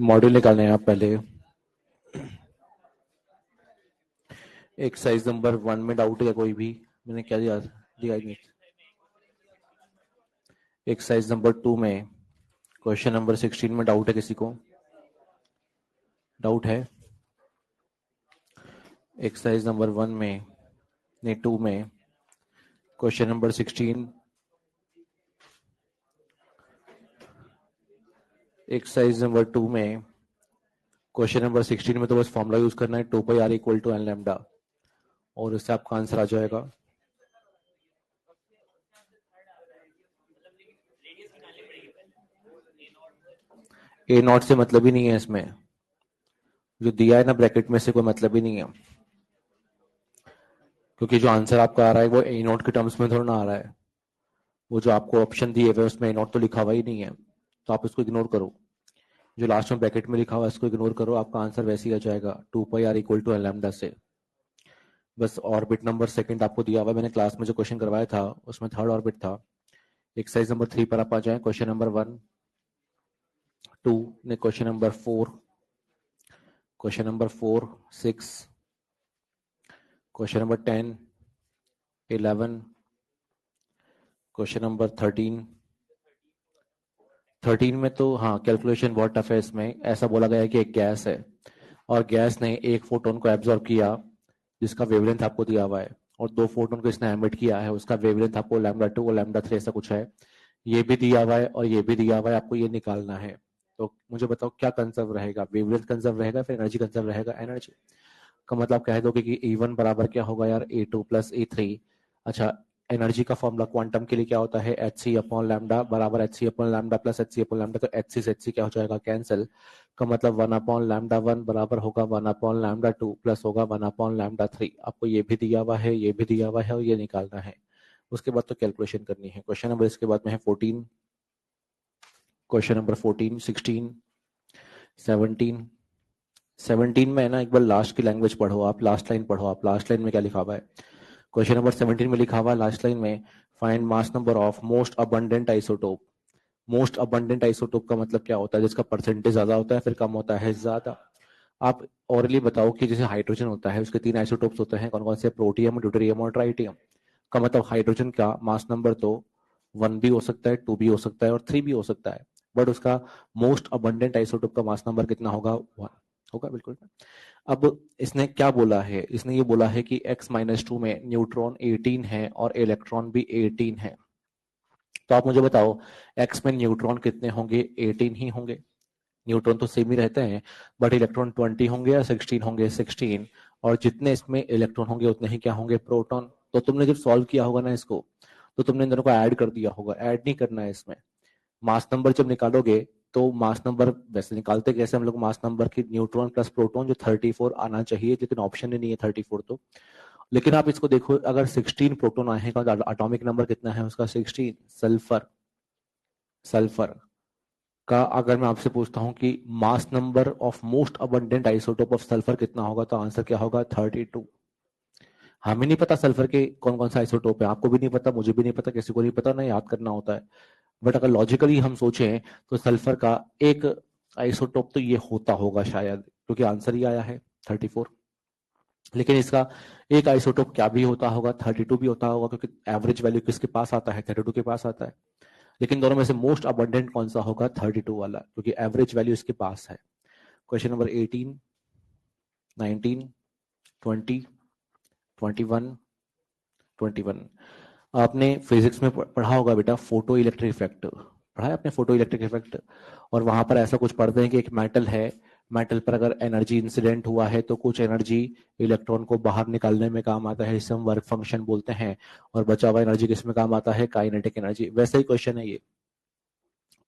Module निकालने हैं आप पहले। एक्सरसाइज नंबर 1 में डाउट है कोई भी? मैंने क्या दिया नहीं। एक्सरसाइज नंबर 2 में क्वेश्चन नंबर 16 में डाउट है किसी को? डाउट है? एक्सरसाइज नंबर 1 में नहीं 2 में क्वेश्चन नंबर 16, एक्सरसाइज नंबर 2 में क्वेश्चन नंबर 16 में तो बस फॉर्मूला यूज करना है 2 pi r equal to n lambda और इससे आपका आंसर आ जाएगा। ए नॉट से मतलब ही नहीं है, इसमें जो दिया है ना ब्रैकेट में से कोई मतलब ही नहीं है, क्योंकि जो आंसर आपका आ रहा है वो ए नॉट के टर्म्स में थोड़ा ना आ रहा है। वो जो आपको ऑप्शन दिए हुए उसमें ए नॉट तो लिखा हुआ ही नहीं है, तो आप इसको इग्नोर करो। जो लास्ट में ब्रैकेट में लिखा हुआ है इसको इग्नोर करो, आपका आंसर वैसे ही आ जाएगा 2 pi r equal to n lambda से। बस ऑर्बिट नंबर सेकंड आपको दिया हुआ है, मैंने क्लास में जो क्वेश्चन करवाया था उसमें थर्ड ऑर्बिट था। एक्सरसाइज नंबर 3 पर आप आ जाए। क्वेश्चन नंबर 1, 2 ने question number 4, question number 4, 6, question number 10, 11, question number 13 में तो हाँ कैलकुलेशन बहुत टफ है। इसमें ऐसा बोला गया है कि एक गैस है और गैस ने एक फोटोन को एब्जॉर्ब किया जिसका वेवलेंथ आपको दिया हुआ है, और 2 फोटोन को इसने एमिट किया है, उसका वेवलेंथ आपको λ2 और λ3 ऐसा कुछ है। ये भी दिया हुआ है और ये भी दिया हुआ है, आपको ये निकालना है। तो मुझे बताओ क्या कंजर्व रहेगा, वेवलेंथ कंजर्व रहेगा फिर एनर्जी कंजर्व रहेगा? एनर्जी का मतलब कह दोगे कि E1 बराबर क्या होगा यार, E2 प्लस E3। अच्छा, एनर्जी का फॉर्मूला क्वांटम के लिए क्या होता है, hc अपॉन लैम्डा बराबर hc upon lambda plus hc upon lambda. तो hc से hc क्या हो जाएगा, कैंसिल। का मतलब 1 अपॉन लैम्डा 1 बराबर होगा 1 अपॉन लैम्डा 2 प्लस होगा 1 अपॉन लैम्डा 3। आपको ये भी दिया हुआ है, ये भी दिया हुआ है और ये निकालना है। उसके बाद तो कैलकुलेशन करनी है। क्वेश्चन नंबर इसके बाद में है 14, क्वेश्चन नंबर 14, 16, 17। 17 में है ना, एक बार लास्ट की लैंग्वेज पढ़ो आप, लास्ट लाइन पढ़ो आप। लास्ट लाइन में क्या लिखा हुआ है? क्वेश्चन नंबर 17 में लिखा हुआ है लास्ट लाइन में, find mass number of most abundant isotope. Most abundant isotope का मतलब क्या होता है? जिसका परसेंटेज ज्यादा होता है फिर कम होता है ज्यादा। आप औरली बताओ कि जैसे हाइड्रोजन होता है उसके 3 आइसोटोप्स होते हैं, कौन कौन से? प्रोटियम, ड्यूटेरियम और ट्राइटियम। का मतलब हाइड्रोजन का मास नंबर तो 1 भी हो सकता है, 2 भी हो सकता है और 3 भी हो सकता है, बट उसका मोस्ट अबंडेंट आइसोटोप का मास नंबर कितना होगा? 1 होगा, बिल्कुल। अब इसने क्या बोला है? इसने ये बोला है कि x-2 में न्यूट्रॉन 18 है और इलेक्ट्रॉन भी 18 है। तो आप मुझे बताओ x में न्यूट्रॉन कितने होंगे? 18 ही होंगे। न्यूट्रॉन तो सेम ही रहते हैं, बट इलेक्ट्रॉन 20 होंगे या 16 होंगे? 16। और जितने इसमें इलेक्ट्रॉन होंगे उतने ही क्या होंगे? प्रोटॉन। तो तुमने जब सॉल्व किया होगा ना इसको, तो तुमने इन दोनों को ऐड कर दिया होगा। ऐड नहीं करना है इसमें। मास नंबर जब निकालोगे तो मास नंबर वैसे निकालते कैसे हम लोग? मास नंबर की न्यूट्रॉन प्लस प्रोटॉन जो 34 आना चाहिए, लेकिन ऑप्शन ही नहीं है 34 तो। लेकिन आप इसको देखो, अगर 16 प्रोटॉन आएगा तो एटॉमिक नंबर कितना है उसका? 16। सल्फर, सल्फर का अगर मैं आपसे पूछता हूं कि mass number of most abundant isotope of sulphur कितना होगा, तो आंसर क्या होगा? 32। हमें नहीं पता सल्फर के कौन कौन सा आइसोटोप है, आपको भी नहीं पता, मुझे भी नहीं पता, किसी को नहीं पता, ना याद करना होता है। बट अगर लॉजिकली हम सोचें तो सल्फर का एक आइसोटोप तो ये होता होगा शायद, क्योंकि आंसर ही आया है 34। लेकिन इसका एक आइसोटोप क्या भी होता होगा? 32 भी होता होगा, क्योंकि एवरेज वैल्यू किसके पास आता है? 32 के पास आता है। लेकिन दोनों में से मोस्ट अबंडेंट कौन सा होगा? 32 वाला, क्योंकि एवरेज वैल्यू इसके पास है। Question number 18, 19, 20, 21, 21। आपने फिजिक्स में पढ़ा होगा बेटा फोटो इलेक्ट्रिक इफेक्ट, पढ़ा है आपने फोटो इलेक्ट्रिक इफेक्ट? और वहां पर ऐसा कुछ पढ़ते हैं कि एक मेटल है, मेटल पर अगर एनर्जी इंसिडेंट हुआ है तो कुछ एनर्जी इलेक्ट्रॉन को बाहर निकालने में काम आता है, जिसे हम वर्क फंक्शन बोलते हैं, और बचा हुआ एनर्जी किस में काम आता है? Kinetic energy. वैसा ही क्वेश्चन है ये,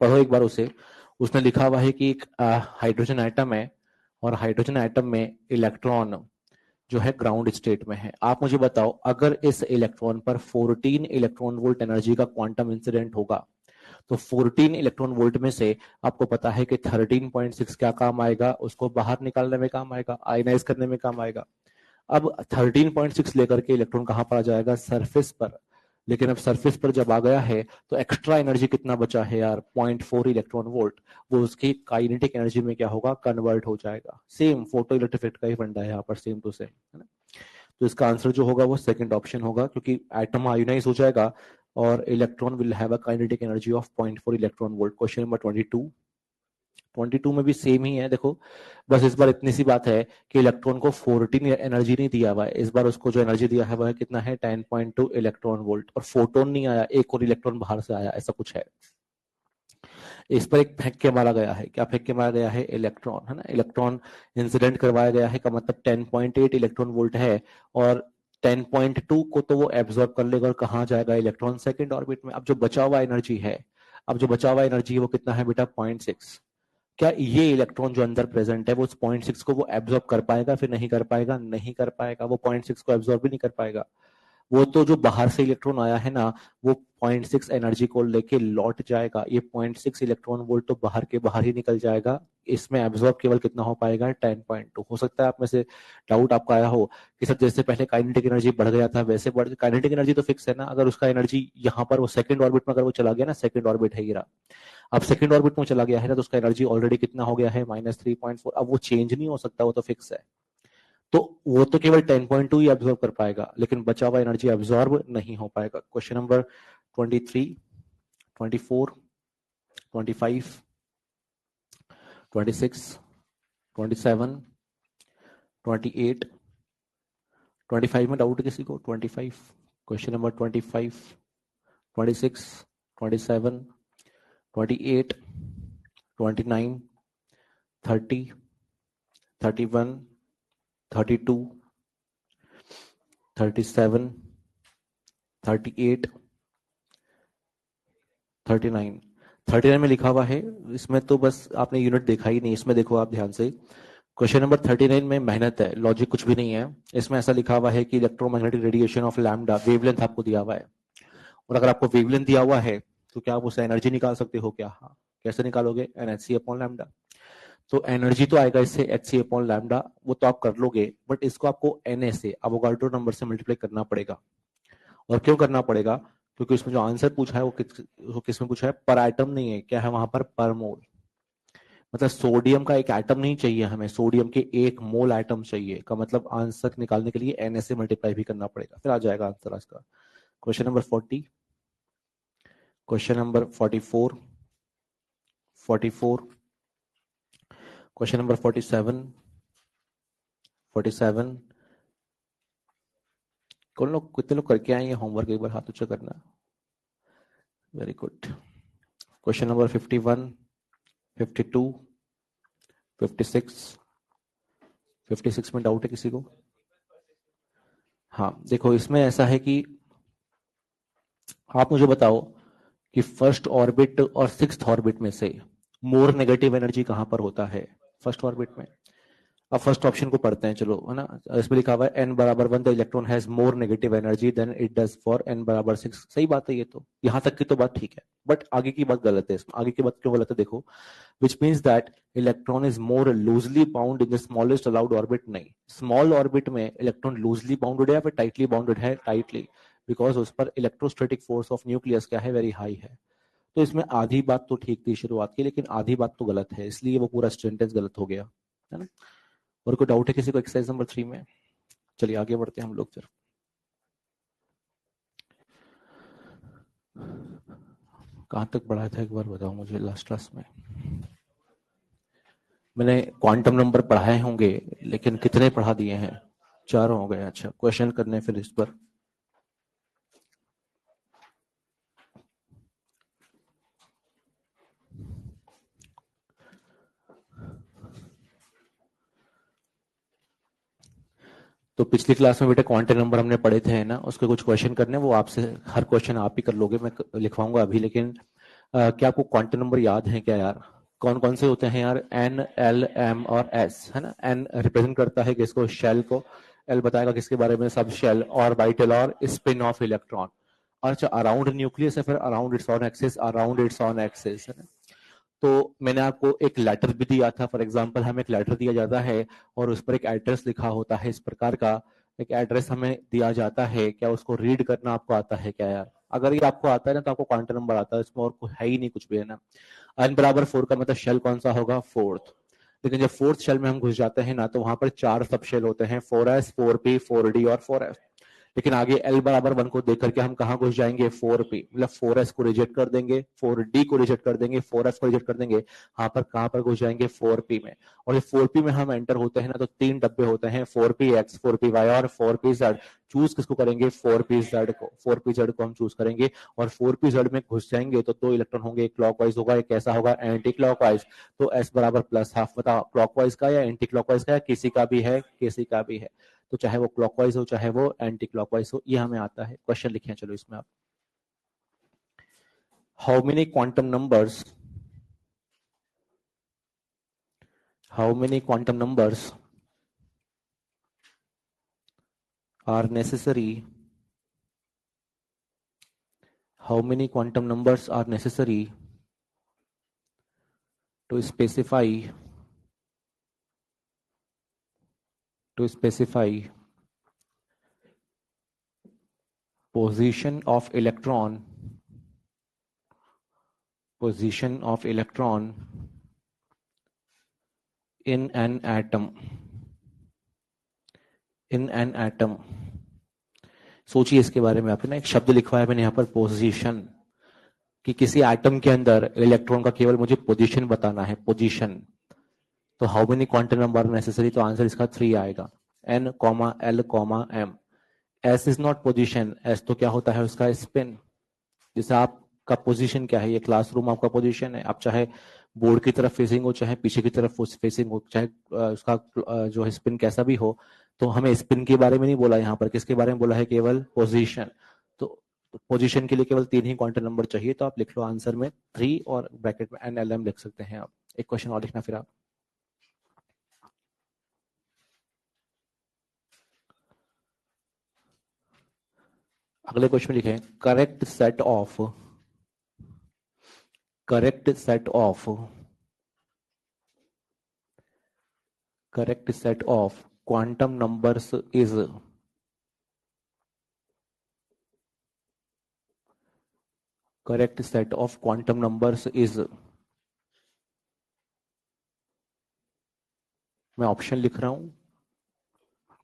पढ़ो एक बार उसे। उसने लिखा हुआ है कि एक हाइड्रोजन एटम है और हाइड्रोजन एटम में इलेक्ट्रॉन जो है ग्राउंड स्टेट में है। आप मुझे बताओ अगर इस इलेक्ट्रॉन पर 14 इलेक्ट्रॉन वोल्ट एनर्जी का क्वांटम इंसिडेंट होगा, तो 14 इलेक्ट्रॉन वोल्ट में से आपको पता है कि 13.6 क्या काम आएगा? उसको बाहर निकालने में काम आएगा, आयनाइज करने में काम आएगा। अब 13.6 लेकर के इलेक्ट्रॉन कहां पर आ जाएगा? सरफेस पर। लेकिन अब सरफेस पर जब आ गया है तो एक्स्ट्रा एनर्जी कितना बचा है यार, 0.4 इलेक्ट्रॉन वोल्ट, वो उसकी काइनेटिक एनर्जी में क्या होगा, कन्वर्ट हो जाएगा। सेम फोटो इलेक्ट्रिक इफेक्ट का ही फंडा है यहाँ पर, सेम टू सेम, है ना। तो इसका आंसर जो होगा वो सेकंड ऑप्शन होगा, क्योंकि एटम आयोनाइज हो जाएगा और electron will have a kinetic energy of 0.4 electron volt. Question number 22 में भी सेम ही है। देखो बस इस बार इतनी सी बात है कि इलेक्ट्रॉन को 14 एनर्जी नहीं दिया हुआ है, इस बार उसको जो एनर्जी दिया है वह कितना है, 10.2 इलेक्ट्रॉन वोल्ट, और फोटोन नहीं आया, एक और इलेक्ट्रॉन बाहर से आया, ऐसा कुछ है। इस पर एक फेंक के मारा गया है, क्या फेंक के मारा गया है, इलेक्ट्रॉन, है ना। इलेक्ट्रॉन इंसिडेंट करवाया गया है का मतलब 10.8 इलेक्ट्रॉन वोल्ट है, और 10.2 को तो वो एब्जॉर्ब कर लेगा और कहाँ जाएगा, इलेक्ट्रॉन सेकंड ऑर्बिट में। अब जो बचा हुआ एनर्जी है, अब जो बचा हुआ एनर्जी है वो कितना है बेटा, 0.6। क्या ये इलेक्ट्रॉन जो अंदर प्रेजेंट है वो उस 0.6 को वो एब्जॉर्ब कर पाएगा, फिर नहीं कर पाएगा, नहीं कर पाएगा, वो 0.6 को एब्जॉर्ब भी नहीं कर पाएगा। वो तो जो बाहर से इलेक्ट्रॉन आया है ना, वो 0.6 एनर्जी को लेके लौट जाएगा, ये 0.6 इलेक्ट्रॉन वोल्ट तो बाहर के बाहर ही निकल जाएगा, इसमें एब्जॉर्ब केवल कितना हो पाएगा, 10.2। हो सकता है आप में से डाउट आपका आया हो कि सर जैसे पहले काइनेटिक एनर्जी बढ़ गया था वैसे बढ़, काइनेटिक एनर्जी तो फिक्स है ना, अगर उसका एनर्जी यहाँ पर वो सेकंड ऑर्बिट में अगर वो चला गया ना, सेकंड ऑर्बिट है ये रहा, अब सेकंड ऑर्बिट में चला गया है ना, तो उसका एनर्जी ऑलरेडी कितना हो गया है, -3.4। अब वो चेंज नहीं हो सकता, वो तो फिक्स है, तो वो तो केवल 10.2 ही एब्जॉर्ब कर पाएगा, लेकिन बचा हुआ एनर्जी एब्जॉर्ब नहीं हो पाएगा। क्वेश्चन नंबर 23, 24, 25, 26, 27, 28, 25 में डाउट किसी को, 25, क्वेश्चन नंबर 25, 26, 27, 28, 29, 30, 31, 32, 37, 38, 39, 39 में लिखा हुआ है, इसमें तो बस आपने यूनिट देखा ही नहीं, इसमें देखो आप ध्यान से, क्वेश्चन नंबर 39 में मेहनत है, लॉजिक कुछ भी नहीं है। इसमें ऐसा लिखा हुआ है कि electromagnetic radiation of lambda, wavelength आपको दिया हुआ है, और अगर आपको वेवलेंथ दिया हुआ है तो क्या आप उससे एनर्जी निकाल सकते हो क्या, हाँ, कैसे निकालोगे, NhC अपॉन लैम्डा। तो एनर्जी तो आएगा इससे HC अपॉन लैम्डा, वो तो आप कर लोगे, बट इसको आपको Na से, अवोगाड्रो नंबर से मल्टीप्लाई करना पड़ेगा। और क्यों करना पड़ेगा, क्योंकि उसमें जो आंसर पूछा है वो किस में पूछा है, पर एटम नहीं है, क्या है वहां पर, पर मोल। मतलब सोडियम का एक एटम नहीं चाहिए हमें, सोडियम के 1 मोल एटम चाहिए, का मतलब आंसर निकालने के लिए Na से मल्टीप्लाई भी करना पड़ेगा, फिर आ जाएगा आंसर आज का। Question number 40, question number 44, 44, question number 47, 47, कौन लोग, कितने लोग करके आए हैं होमवर्क, एक बार हाथ ऊंचा करना, वेरी गुड। क्वेश्चन नंबर 51, 52, 56, 56 में डाउट है किसी को, हाँ देखो इसमें ऐसा है कि आप मुझे बताओ कि फर्स्ट ऑर्बिट और सिक्स्थ ऑर्बिट में से मोर नेगेटिव एनर्जी कहां पर होता है, फर्स्ट ऑर्बिट में। अब फर्स्ट ऑप्शन को पढ़ते हैं चलो, है ना। इसमें लिखा हुआ है n बराबर 1 the electron has more negative energy than it does for n बराबर 6। सही बात है, ये तो यहां तक की तो बात ठीक है, बट आगे की बात गलत है, इसमें आगे की बात क्यों गलत है देखो, which means that electron is more loosely bound in the smallest allowed orbit। नहीं, स्मॉल ऑर्बिट में इलेक्ट्रॉन लूजली बाउंडेड है या फिर टाइटली बाउंडेड है, टाइटली, बिकॉज उस पर इलेक्ट्रोस्टैटिक फोर्स ऑफ न्यूक्लियस क्या है, वेरी हाई है। तो इसमें आधी बात तो ठीक थी शुरुआत की, लेकिन आधी बात तो गलत है, इसलिए वो पूरा सेंटेंस गलत हो गया, है ना। और कोई डाउट है किसी को एक्सरसाइज नंबर 3 में, चलिए आगे बढ़ते हैं हम लोग फिर। कहां तक पढ़ाया था एक बार बताओ मुझे लास्ट क्लास में, मैंने क्वांटम नंबर पढ़ाए होंगे लेकिन कितने पढ़ा दिए हैं, 4 हो गए। अच्छा क्वेश्चन करने फिर इस पर, तो पिछली क्लास में बेटा क्वांटम नंबर हमने पढ़े थे ना, उसके कुछ क्वेश्चन करने, वो आपसे हर क्वेश्चन आप ही कर लोगे, मैं लिखवाऊंगा अभी, लेकिन क्या आपको क्वांटम नंबर याद है क्या यार, कौन कौन से होते हैं यार, N, L, M और S, है ना। N रिप्रेजेंट करता है किसको, शेल को, L बताएगा किसके बारे में, सब शेल, ऑर्बिटल और स्पिन ऑफ इलेक्ट्रॉन। अच्छा अराउंड न्यूक्लियस है, फिर around its on axis, around its on axis, है ना। तो मैंने आपको एक लेटर भी दिया था, फॉर एग्जांपल हमें एक लेटर दिया जाता है और उस पर एक एड्रेस लिखा होता है इस प्रकार का, एक एड्रेस हमें दिया जाता है, क्या उसको रीड करना आपको आता है क्या यार? अगर ये आपको आता है ना तो आपको क्वांटम नंबर आता है, इसमें और कोई है ही नहीं कुछ भी, है ना। n बराबर 4 का मतलब शेल कौन सा होगा? फोर्थ। लेकिन जब फोर्थ शेल में हम घुस जाते हैं ना तो वहां पर 4 सब शेल होते हैं, 4s 4p 4d और 4f। लेकिन आगे एल बराबर 1 को देख करके हम कहां घुस जाएंगे? 4p, मतलब 4s को रिजेक्ट कर देंगे, 4d को रिजेक्ट कर देंगे, 4f को रिजेक्ट कर देंगे। यहाँ पर कहां पर घुस जाएंगे? 4p में। और ये 4p में हम एंटर होते हैं ना तो 3 डब्बे होते हैं, 4px 4py और 4pz। चूज किसको करेंगे? 4pz को। 4pz को हम चूज करेंगे और 4pz में घुस जाएंगे तो 2 इलेक्ट्रॉन होंगे, एक क्लॉकवाइज होगा, एक कैसा होगा? Anti clockwise. तो s बराबर प्लस हाफ। बताओ क्लॉकवाइज का या एंटी क्लॉकवाइज का? या किसी का भी है? किसी का भी है। तो चाहे वो क्लॉकवाइज हो चाहे वो एंटी क्लॉकवाइज हो, ये हमें आता है। क्वेश्चन लिखे चलो इसमें आप। How many quantum numbers, how many quantum numbers are necessary, how many quantum numbers are necessary to specify, to specify position of electron, position of electron in an atom, in an atom। सोचिए इसके बारे में। आपने ना एक शब्द लिखवा है मैंने यहाँ पर, पोजीशन, कि किसी एटम के अंदर इलेक्ट्रॉन का केवल मुझे पोजीशन बताना है, पोजीशन। तो how many quantum number necessary? तो आंसर इसका 3 आएगा, n comma l comma m। s is not position, s तो क्या होता है उसका? स्पिन। जैसे आपका पोजीशन क्या है? ये क्लासरूम आपका पोजीशन है। आप चाहे बोर्ड की तरफ फेसिंग हो चाहे पीछे की तरफ फेसिंग हो, चाहे उसका जो है स्पिन कैसा भी हो, तो हमें स्पिन के बारे में नहीं बोला यहाँ पर, किसके बारे में बोला है? केवल पोजीशन। तो पोजीशन के लिए केवल 3 ही क्वांटम नंबर चाहिए, तो आप लिख लो आंसर में 3 और ब्रैकेट में NLM लिख सकते हैं आप। एक क्वेश्चन और लिखना फिर आप। अगले क्वेश्चन लिखें, correct set of, correct set of, correct set of quantum numbers is, correct set of quantum numbers is. मैं ऑप्शन लिख रहा हूं।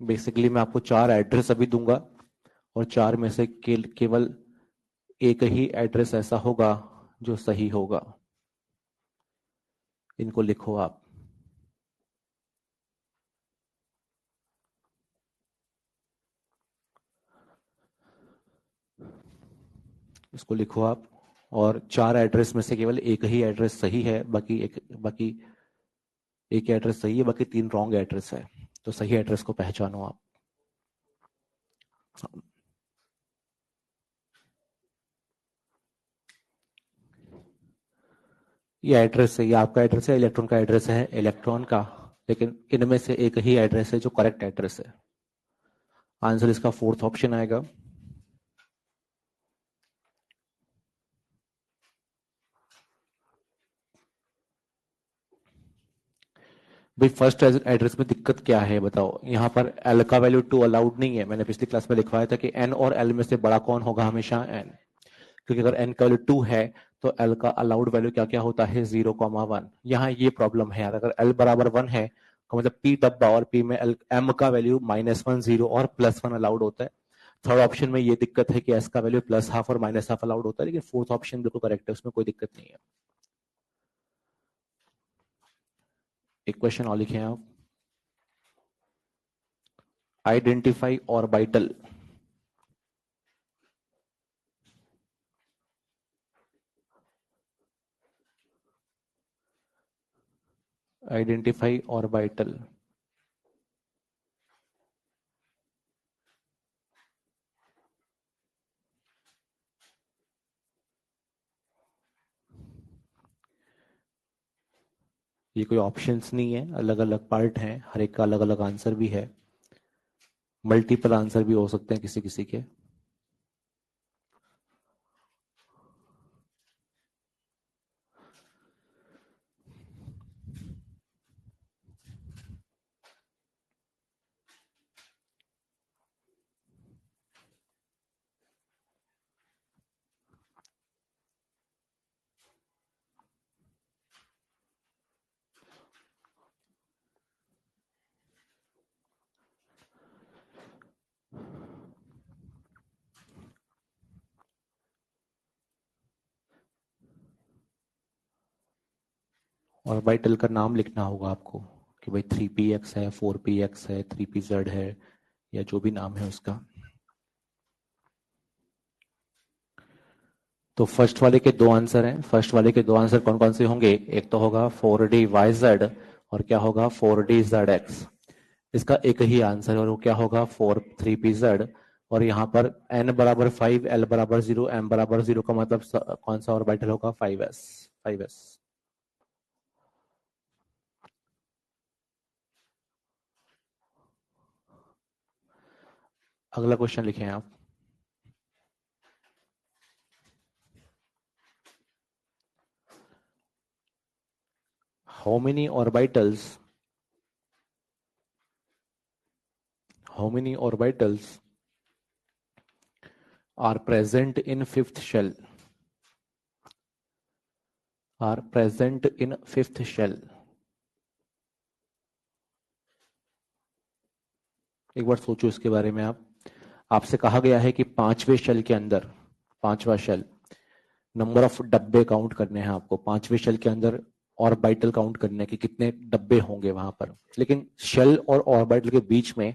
बेसिकली मैं आपको 4 एड्रेस अभी दूंगा और 4 में से केवल एक ही एड्रेस ऐसा होगा जो सही होगा। इनको लिखो आप। इसको लिखो आप। और 4 एड्रेस में से केवल एक ही एड्रेस सही है, बाकी एक एड्रेस सही है, बाकी 3 रॉन्ग एड्रेस है। तो सही एड्रेस को पहचानो आप। ये एड्रेस है, ये आपका एड्रेस है, इलेक्ट्रॉन का एड्रेस है, इलेक्ट्रॉन का। लेकिन इनमें से एक ही एड्रेस है जो करेक्ट एड्रेस है। आंसर इसका 4th ऑप्शन आएगा। भाई फर्स्ट एड्रेस में दिक्कत क्या है बताओ? यहाँ पर एल का वैल्यू 2 अलाउड नहीं है। मैंने पिछली क्लास में लिखवाया था कि एन और एल में से बड़ा कौन होगा? हमेशा एन। क्योंकि अगर एन का वैल्यू 2 है तो एल का अलाउड वैल्यू क्या क्या होता है? 0,1। यहाँ ये प्रॉब्लम है यार। अगर एल बराबर 1 है तो मतलब पी डब्बा, और पी में एल एम का वैल्यू -1 0 और +1 अलाउड होता है। थर्ड ऑप्शन में ये दिक्कत है कि एस का वैल्यू +½ और -½ अलाउड होता है, लेकिन फोर्थ ऑप्शन बिल्कुल करेक्ट है, उसमें कोई दिक्कत नहीं है। एक क्वेश्चन और लिखे आप। Identify orbital, identify orbital. ये कोई ऑप्शंस नहीं है, अलग अलग पार्ट हैं, हर एक का अलग अलग आंसर भी है। मल्टीपल आंसर भी हो सकते हैं किसी किसी के। ऑर्बिटल का नाम लिखना होगा आपको कि भाई 3px है, 4px है, 3pz है, या जो भी नाम है उसका। तो फर्स्ट वाले के दो आंसर हैं। फर्स्ट वाले के दो आंसर कौन कौन से होंगे? एक तो होगा 4dyz और क्या होगा 4dzx। इसका एक ही आंसर है और वो क्या होगा 3pz। और यहाँ पर n बराबर 5, l बराबर 0, m बराबर 0 का मतलब कौन सा ऑर्बिटल होगा? 5s। 5s। अगला क्वेश्चन लिखें आप। How many orbitals are present in fifth shell? Are present in fifth shell? एक बार सोचो इसके बारे में आप। आपसे कहा गया है कि पांचवें शेल के अंदर, पांचवा शेल, नंबर ऑफ डब्बे काउंट करने हैं आपको। पांचवें शेल के अंदर ऑर्बिटल काउंट करने के कितने डब्बे होंगे वहां पर। लेकिन शेल और ऑर्बिटल के बीच में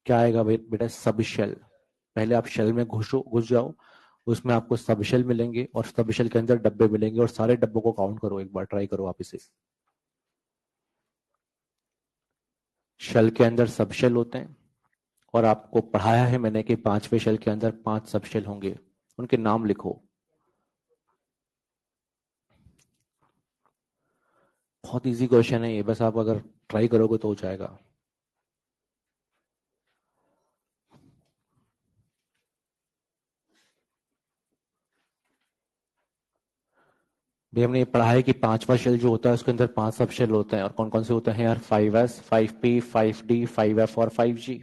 क्या आएगा बेटा? सब शेल। पहले आप शेल में घुस जाओ, उसमें आपको सब शेल मिलेंगे और सब शेल के अंदर डब्बे मिलेंगे और सारे डब्बों को काउंट करो। एक बार ट्राई करो आप इसे। शेल के अंदर सब शेल होते हैं और आपको पढ़ाया है मैंने कि पांचवें शेल के अंदर 5 सब शेल होंगे। उनके नाम लिखो। बहुत इजी क्वेश्चन है ये, बस आप अगर ट्राई करोगे तो हो जाएगा। भी हमने ये पढ़ा है कि पांचवा शेल जो होता है उसके अंदर 5 सब शेल होते हैं और कौन कौन से होते हैं यार? 5s, 5p, 5d, 5f और 5g।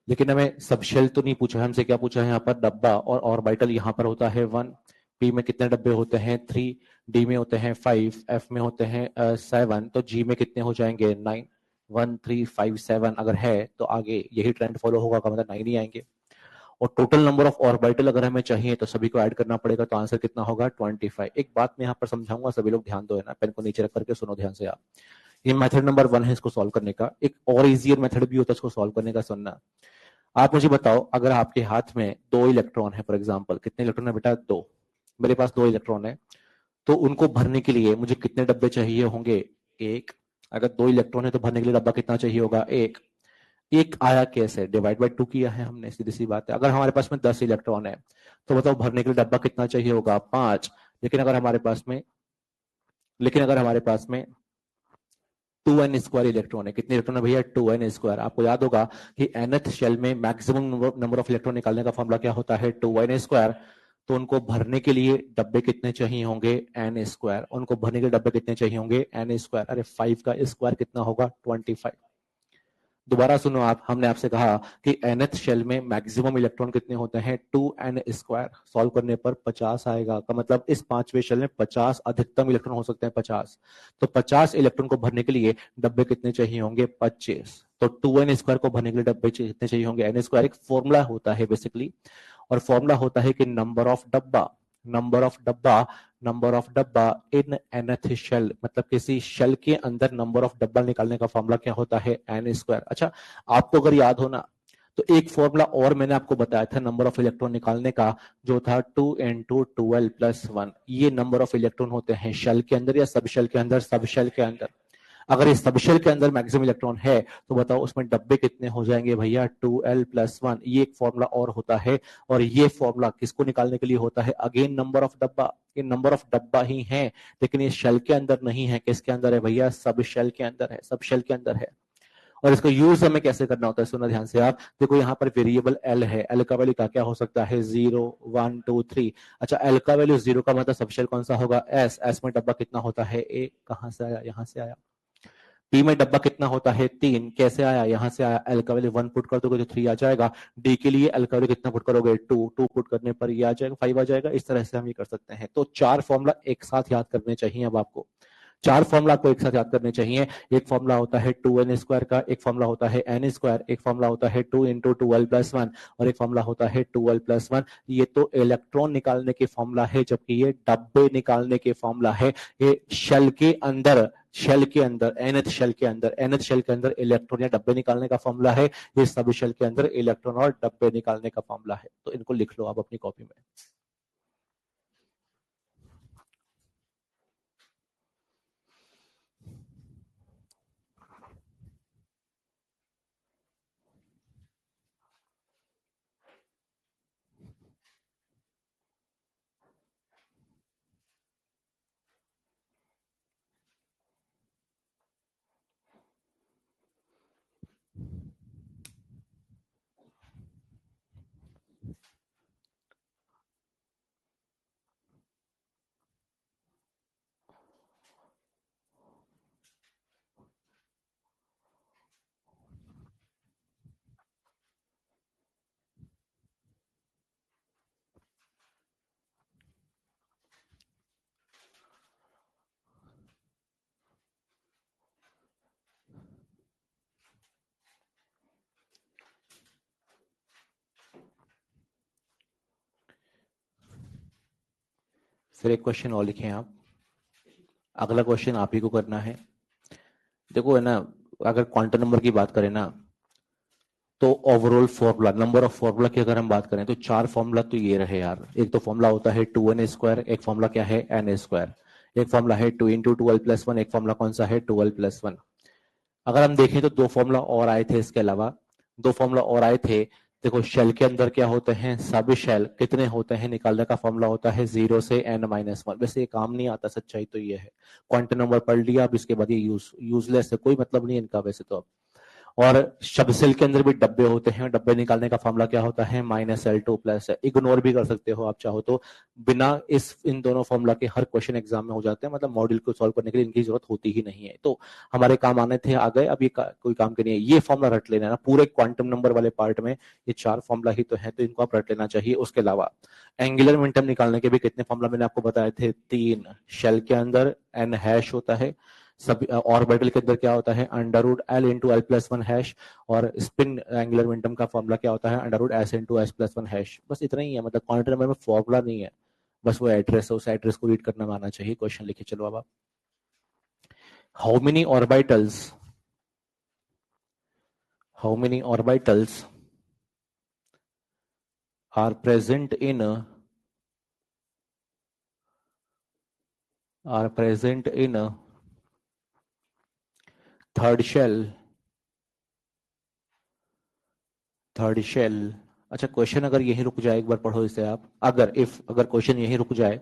लेकिन हमें सब शेल तो नहीं पूछा है, हमसे क्या पूछा है यहाँ पर? डब्बा। और ऑर्बिटल यहाँ पर होता है 1, p में कितने डब्बे होते हैं? 3, d में होते हैं 5, f में होते हैं 7, तो g में कितने हो जाएंगे? 9। 1 3 5 7 अगर है तो आगे यही ट्रेंड फॉलो होगा का मतलब 9 ही आएंगे। और टोटल नंबर ऑफ ऑर्बिटल अगर हमें चाहिए तो सभी को ऐड करना पड़ेगा, तो आंसर कितना होगा? 25। एक बात मैं यहाँ पर समझाऊंगा, सभी लोग ध्यान दो, है ना, पेन को नीचे रख करके सुनो ध्यान से आप। ये मेथड नंबर 1 है इसको सॉल्व करने का। एक और इजियर मेथड भी होता है इसको सॉल्व करने का, सुनना। आप मुझे बताओ, अगर आपके हाथ में 2 इलेक्ट्रॉन है, फॉर एग्जाम्पल, कितने इलेक्ट्रॉन है बेटा? 2। मेरे पास 2 इलेक्ट्रॉन है, तो उनको भरने के लिए मुझे कितने डब्बे चाहिए होंगे? 1। अगर 2 इलेक्ट्रॉन है तो भरने के लिए डब्बा कितना चाहिए होगा? 1। एक आया कैसे? डिवाइड बाय 2 किया है हमने, सीधी सी बात है। अगर हमारे पास में 10 इलेक्ट्रॉन है तो बताओ भरने के लिए डब्बा कितना चाहिए होगा? 5। लेकिन अगर हमारे पास में 2n स्क्वायर इलेक्ट्रॉन है, कितने इलेक्ट्रॉन है भैया? 2n square. आपको याद होगा कि nth शेल में मैक्सिमम नंबर ऑफ इलेक्ट्रॉन निकालने का फॉर्मूला क्या होता है? 2n square. तो उनको भरने के लिए डब्बे कितने चाहिए होंगे? n square. उनको भरने के डब्बे कितने चाहिए होंगे? n square. अरे 5 का स्क्वायर कितना होगा? 25। दोबारा सुनो आप, हमने आपसे कहा कि nth शेल में मैक्सिमम इलेक्ट्रॉन कितने होते हैं? 2n square. सॉल्व करने पर 50 आएगा, का मतलब इस पांचवें शेल में 50 अधिकतम इलेक्ट्रॉन हो सकते हैं, 50। तो 50 इलेक्ट्रॉन को भरने के लिए डब्बे कितने चाहिए होंगे? 25। तो 2n स्क्वायर को भरने के लिए डब्बे कितने चाहिए होंगे? n square. एक फॉर्मूला होता है बेसिकली, और फॉर्मूला होता है कि नंबर ऑफ डब्बा इन nth शेल, मतलब किसी शेल के अंदर नंबर ऑफ डब्बा निकालने का फॉर्मूला क्या होता है? n square. अच्छा, आपको अगर याद हो ना, तो एक फॉर्मूला और मैंने आपको बताया था नंबर ऑफ इलेक्ट्रॉन निकालने का, जो था 2n2 12+1। ये नंबर ऑफ इलेक्ट्रॉन होते हैं शेल के अंदर या सब शेल के अंदर? सब शेल के अंदर। अगर इस सब शेल के अंदर मैक्सिमम इलेक्ट्रॉन है तो बताओ उसमें डब्बे कितने हो जाएंगे भैया? 2l+1। ये एक फॉर्मूला और होता है, और ये फॉर्मूला किसको निकालने के लिए होता है? अगेन नंबर ऑफ डब्बा। ये नंबर ऑफ डब्बा ही है, लेकिन ये शेल के अंदर नहीं है। किसके अंदर है भैया? सब शेल के अंदर है, सब शेल के अंदर है। और इसको यूज हमें कैसे करना होता है, सुना ध्यान से आप। देखो यहाँ पर वेरिएबल एल है, एल का वैल्यू क्या हो सकता है? 0 1 2 3। अच्छा, एल का वैल्यू 0 का मतलब सब शेल कौन सा होगा? एस। एस में डब्बा कितना होता है? ए। कहां से आया? यहां से आया। पी में डब्बा कितना होता है? 3। कैसे आया? यहां से आया। एल का वैल्यू 1 पुट कर दोगे तो 3 आ जाएगा। डी के लिए एल का वैल्यू कितना पुट करोगे? 2। 2 पुट करने पर ये आ जाएगा, 5 आ जाएगा। इस तरह से हम ये कर सकते हैं। तो 4 फॉर्मूला एक साथ याद करने चाहिए अब आपको। चार फॉर्मूला आपको एक साथ याद करने चाहिए। एक फॉर्मूला होता है 2n² का, एक फॉर्मूला होता है n², एक फॉर्मूला होता है 2 इंटू 2l+1 और एक फॉर्मूला होता है 2l+1। ये तो इलेक्ट्रॉन निकालने के फॉर्मूला है, जबकि ये डब्बे निकालने के फॉर्मूला है। ये शेल के अंदर nth शेल के अंदर इलेक्ट्रॉन या डब्बे निकालने का फॉर्मूला है। ये सभी शेल के अंदर इलेक्ट्रॉन और डब्बे निकालने का फॉर्मूला है। तो इनको लिख लो आप अपनी कॉपी में। फिर एक क्वेश्चन और लिखें आप। अगला क्वेश्चन आप ही को करना है। देखो है ना, अगर क्वांटम नंबर की बात करें ना, तो overall formula, number of formula की अगर हम बात करें तो चार फॉर्मूला तो ये रहे यार। एक तो फॉर्मूला होता है 2n², एक फॉर्मूला क्या है n², एक फॉर्मूला है 2 इंटू 2l+1, एक फॉर्मूला कौन सा है 2l+1। अगर हम देखें तो दो फॉर्मूला और आए थे, इसके अलावा दो फॉर्मूला और आए थे। देखो शेल के अंदर क्या होते हैं, सभी शेल कितने होते हैं निकालने का फॉर्मूला होता है 0 से n-1। वैसे ये काम नहीं आता, सच्चाई तो ये है। क्वांटम नंबर पढ़ लिया, अब इसके बाद ये यूजलेस है, कोई मतलब नहीं इनका वैसे तो अब। और शब्द सेल के अंदर भी डब्बे होते हैं, डब्बे निकालने का फॉर्मूला क्या होता है -L2 प्लस है। इग्नोर भी कर सकते हो आप चाहो तो, बिना इन दोनों फॉर्मूला के हर क्वेश्चन एग्जाम में हो जाते हैं, मतलब मॉड्यूल को सॉल्व करने के लिए इनकी जरूरत होती ही नहीं है। तो हमारे काम आने थे, आ गए, अब ये कोई काम के नहीं है। ये फॉर्मूला रट लेना है ना पूरे क्वांटम नंबर वाले पार्ट में, ये चार फॉर्मूला ही तो है, तो इनको आप रट लेना चाहिए। उसके अलावा एंगुलर मोमेंटम निकालने के भी कितने फॉर्मूला मैंने आपको बताए थे, 3। शेल के अंदर n# होता है, सब ऑर्बिटल के अंदर क्या होता है √L इंटू L+1#। और स्पिन एंगुलर मोमेंटम का फॉर्मूला क्या होता है √S इंटू S+1#। बस इतना ही है, मतलब क्वांटम नंबर में फॉर्मूला नहीं है, बस वो एड्रेस है, उस एड्रेस को रीड करना आना चाहिए। क्वेश्चन लिखिए चलो अब आप। How many orbitals are present in third shell. अच्छा, क्वेश्चन अगर यही रुक जाए, एक बार पढ़ो इसे आप। अगर क्वेश्चन यही रुक जाए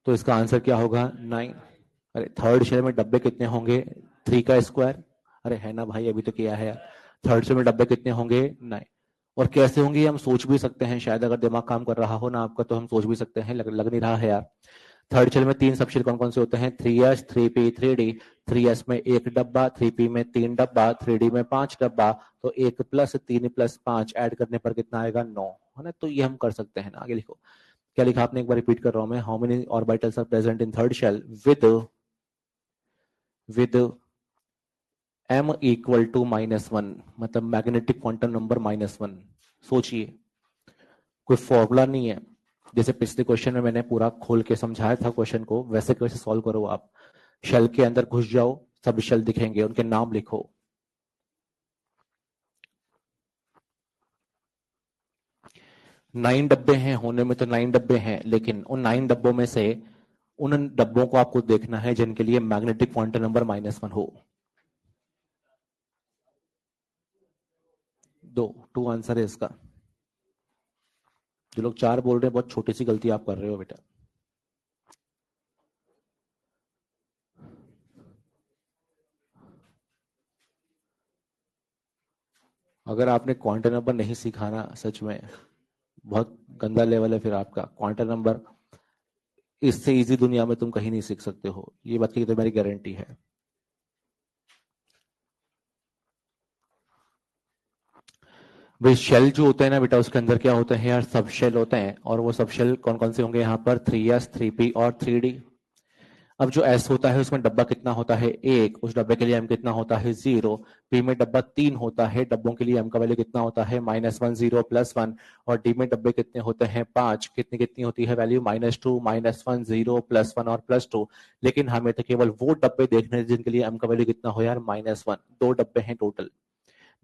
तो इसका आंसर क्या होगा 9। अरे थर्ड शेल में डब्बे कितने होंगे 3 का स्क्वायर। अरे है ना भाई, अभी तो किया है। थर्ड शेल में डब्बे कितने होंगे 9। और कैसे होंगे ये हम सोच भी सकते हैं, शायद अगर दिमाग काम कर रहा हो ना आपका तो हम सोच भी सकते हैं, लग नहीं रहा है यार। थर्ड शेल में 3 सबशेल कौन कौन से होते हैं 3s 3p 3d। 3s में 1 डब्बा, 3p में 3 डब्बा, 3d में 5 डब्बा। तो 1 + 3 + 5 ऐड करने पर कितना आएगा 9, है ना। तो ये हम कर सकते हैं ना। आगे लिखो क्या लिखा आपने, एक बार रिपीट कर रहा हूं मैं। How many orbitals are present in third shell with m equal to -1, मतलब मैग्नेटिक क्वांटम नंबर -1। सोचिए, कोई फॉर्मूला नहीं है। जैसे पिछले क्वेश्चन में मैंने पूरा खोल के समझाया था क्वेश्चन को, वैसे कैसे सॉल्व करो आप। शेल के अंदर घुस जाओ, सब शेल दिखेंगे, उनके नाम लिखो। 9 डब्बे हैं, होने में तो 9 डब्बे हैं, लेकिन उन 9 डब्बों में से उन डब्बों को आपको देखना है जिनके लिए मैग्नेटिक क्वांटम नंबर -1 हो। 2 आंसर है इसका। जो लोग 4 बोल रहे हैं, बहुत छोटी सी गलती आप कर रहे हो बेटा। अगर आपने क्वांटम नंबर नहीं सीखा ना, सच में बहुत गंदा लेवल है फिर आपका। क्वांटम नंबर इससे इजी दुनिया में तुम कहीं नहीं सीख सकते हो, ये बात की तो मेरी गारंटी है। भाई शेल जो होते हैं ना बेटा, उसके अंदर क्या होते हैं यार, सब शेल होते हैं। और वो सब शेल कौन कौन से होंगे यहाँ पर 3s 3p और 3d। अब जो S होता है उसमें डब्बा कितना होता है 1, उस डब्बे के लिए M कितना होता है 0। P में डब्बा 3 होता है, डब्बों के लिए M का वैल्यू कितना होता है -1 0 +1। और D में डब्बे कितने होते हैं 5, कितनी कितनी होती है वैल्यू -2 -1 0 +1 और +2। लेकिन हमें तो केवल वो डब्बे देखने हैं जिनके लिए M का वैल्यू कितना हो यार -1। दो डब्बे हैं टोटल,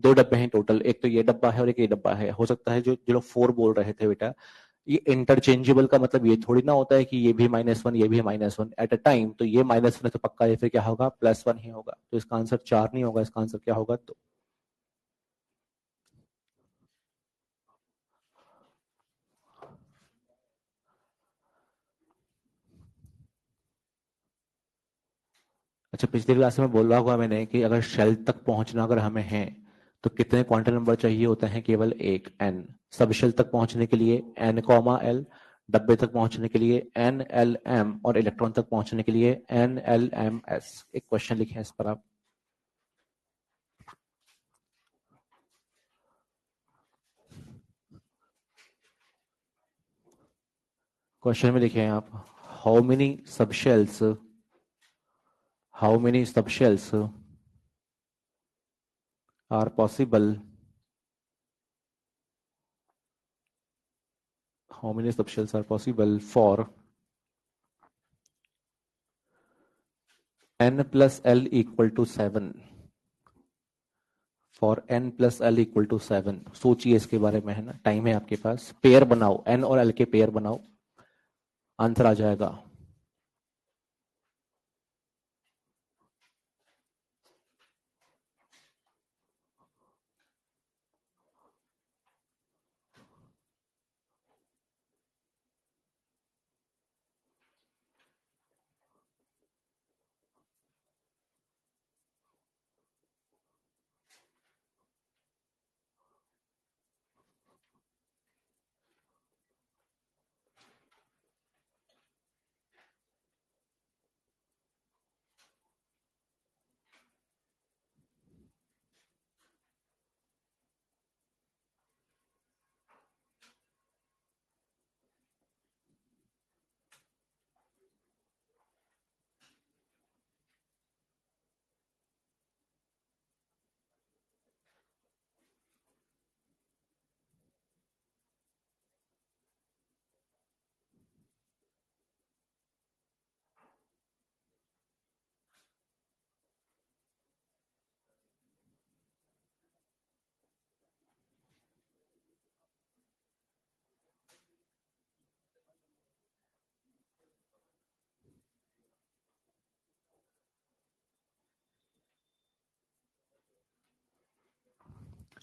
दो डब्बे हैं टोटल, एक तो ये डब्बा है और एक ये डब्बा है। हो सकता है जो जो लोग 4 बोल रहे थे बेटा, ये इंटरचेंजेबल का मतलब ये थोड़ी ना होता है कि ये भी -1 ये भी -1 एट अ टाइम। तो ये -1 है तो पक्का ये फिर क्या होगा +1 ही होगा। तो इसका आंसर 4 नहीं होगा, इसका आंसर क्या होगा 2। अच्छा, पिछली क्लास में बोला हुआ मैंने कि अगर शेल तक पहुंचना अगर हमें है तो कितने क्वांटम नंबर चाहिए होते हैं, केवल एक n। सब शेल तक पहुंचने के लिए n, l, डब्बे तक पहुंचने के लिए n l m और इलेक्ट्रॉन तक पहुंचने के लिए n l m s। एक क्वेश्चन लिखे इस पर आप। क्वेश्चन में लिखे हैं आप, हाउ मेनी सब shells, how many subshells are possible, how many subshells are possible for n plus l equal to 7, for n plus L equal to 7। सोचिए इसके बारे में, है ना, टाइम है आपके पास। पेयर बनाओ, n और l के पेयर बनाओ, आंसर आ जाएगा।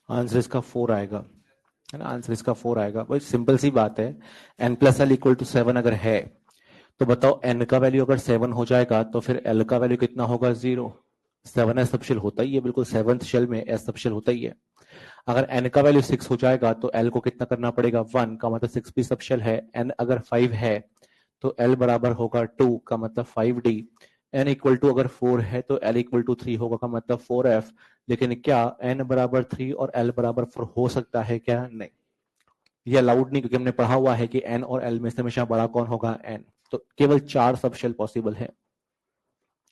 आंसर इसका 4 आएगा, है ना, आंसर इसका 4 आएगा। भाई सिंपल सी बात है, n plus L equal to 7 अगर है तो बताओ n का वैल्यू अगर 7 हो जाएगा तो फिर l का वैल्यू कितना होगा 0। 7 एस सबशेल होता ही है, बिल्कुल 7th शेल में एस सबशेल होता ही है। अगर n का वैल्यू 6 हो जाएगा तो l को कितना करना पड़ेगा 1 का मतलब 6 भी सबशेल है। n अगर 5 है तो l बराबर होगा 2 का मतलब 5d। n इक्वल टू अगर 4 है तो l इक्वल टू 3 होगा का मतलब 4f। लेकिन क्या n बराबर 3 और l बराबर 4 हो सकता है क्या? नहीं, ये अलाउड नहीं, क्योंकि हमने पढ़ा हुआ है कि n और l में से हमेशा बड़ा कौन होगा n। तो केवल 4 सबशेल पॉसिबल है,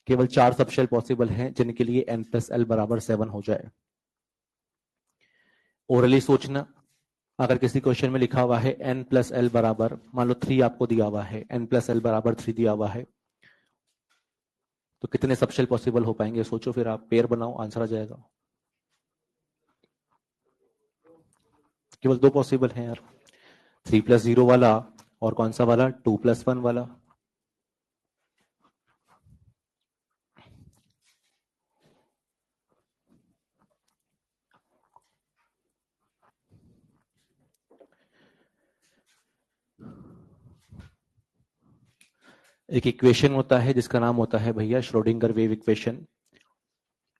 केवल 4 सबशेल पॉसिबल हैं जिनके लिए n प्लस एल बराबर 7 हो जाए। ओरली सोचना, अगर किसी क्वेश्चन में लिखा हुआ है n प्लस एल बराबर, मान लो 3 आपको दिया हुआ है, n प्लस एल बराबर 3 दिया हुआ है, तो कितने सबशेल पॉसिबल हो पाएंगे? सोचो फिर आप, पेयर बनाओ, आंसर आ जाएगा। केवल 2 पॉसिबल हैं यार, 3 प्लस 0 वाला और कौन सा वाला, 2 प्लस 1 वाला। एक इक्वेशन होता है जिसका नाम होता है भैया श्रोडिंगर वेव इक्वेशन,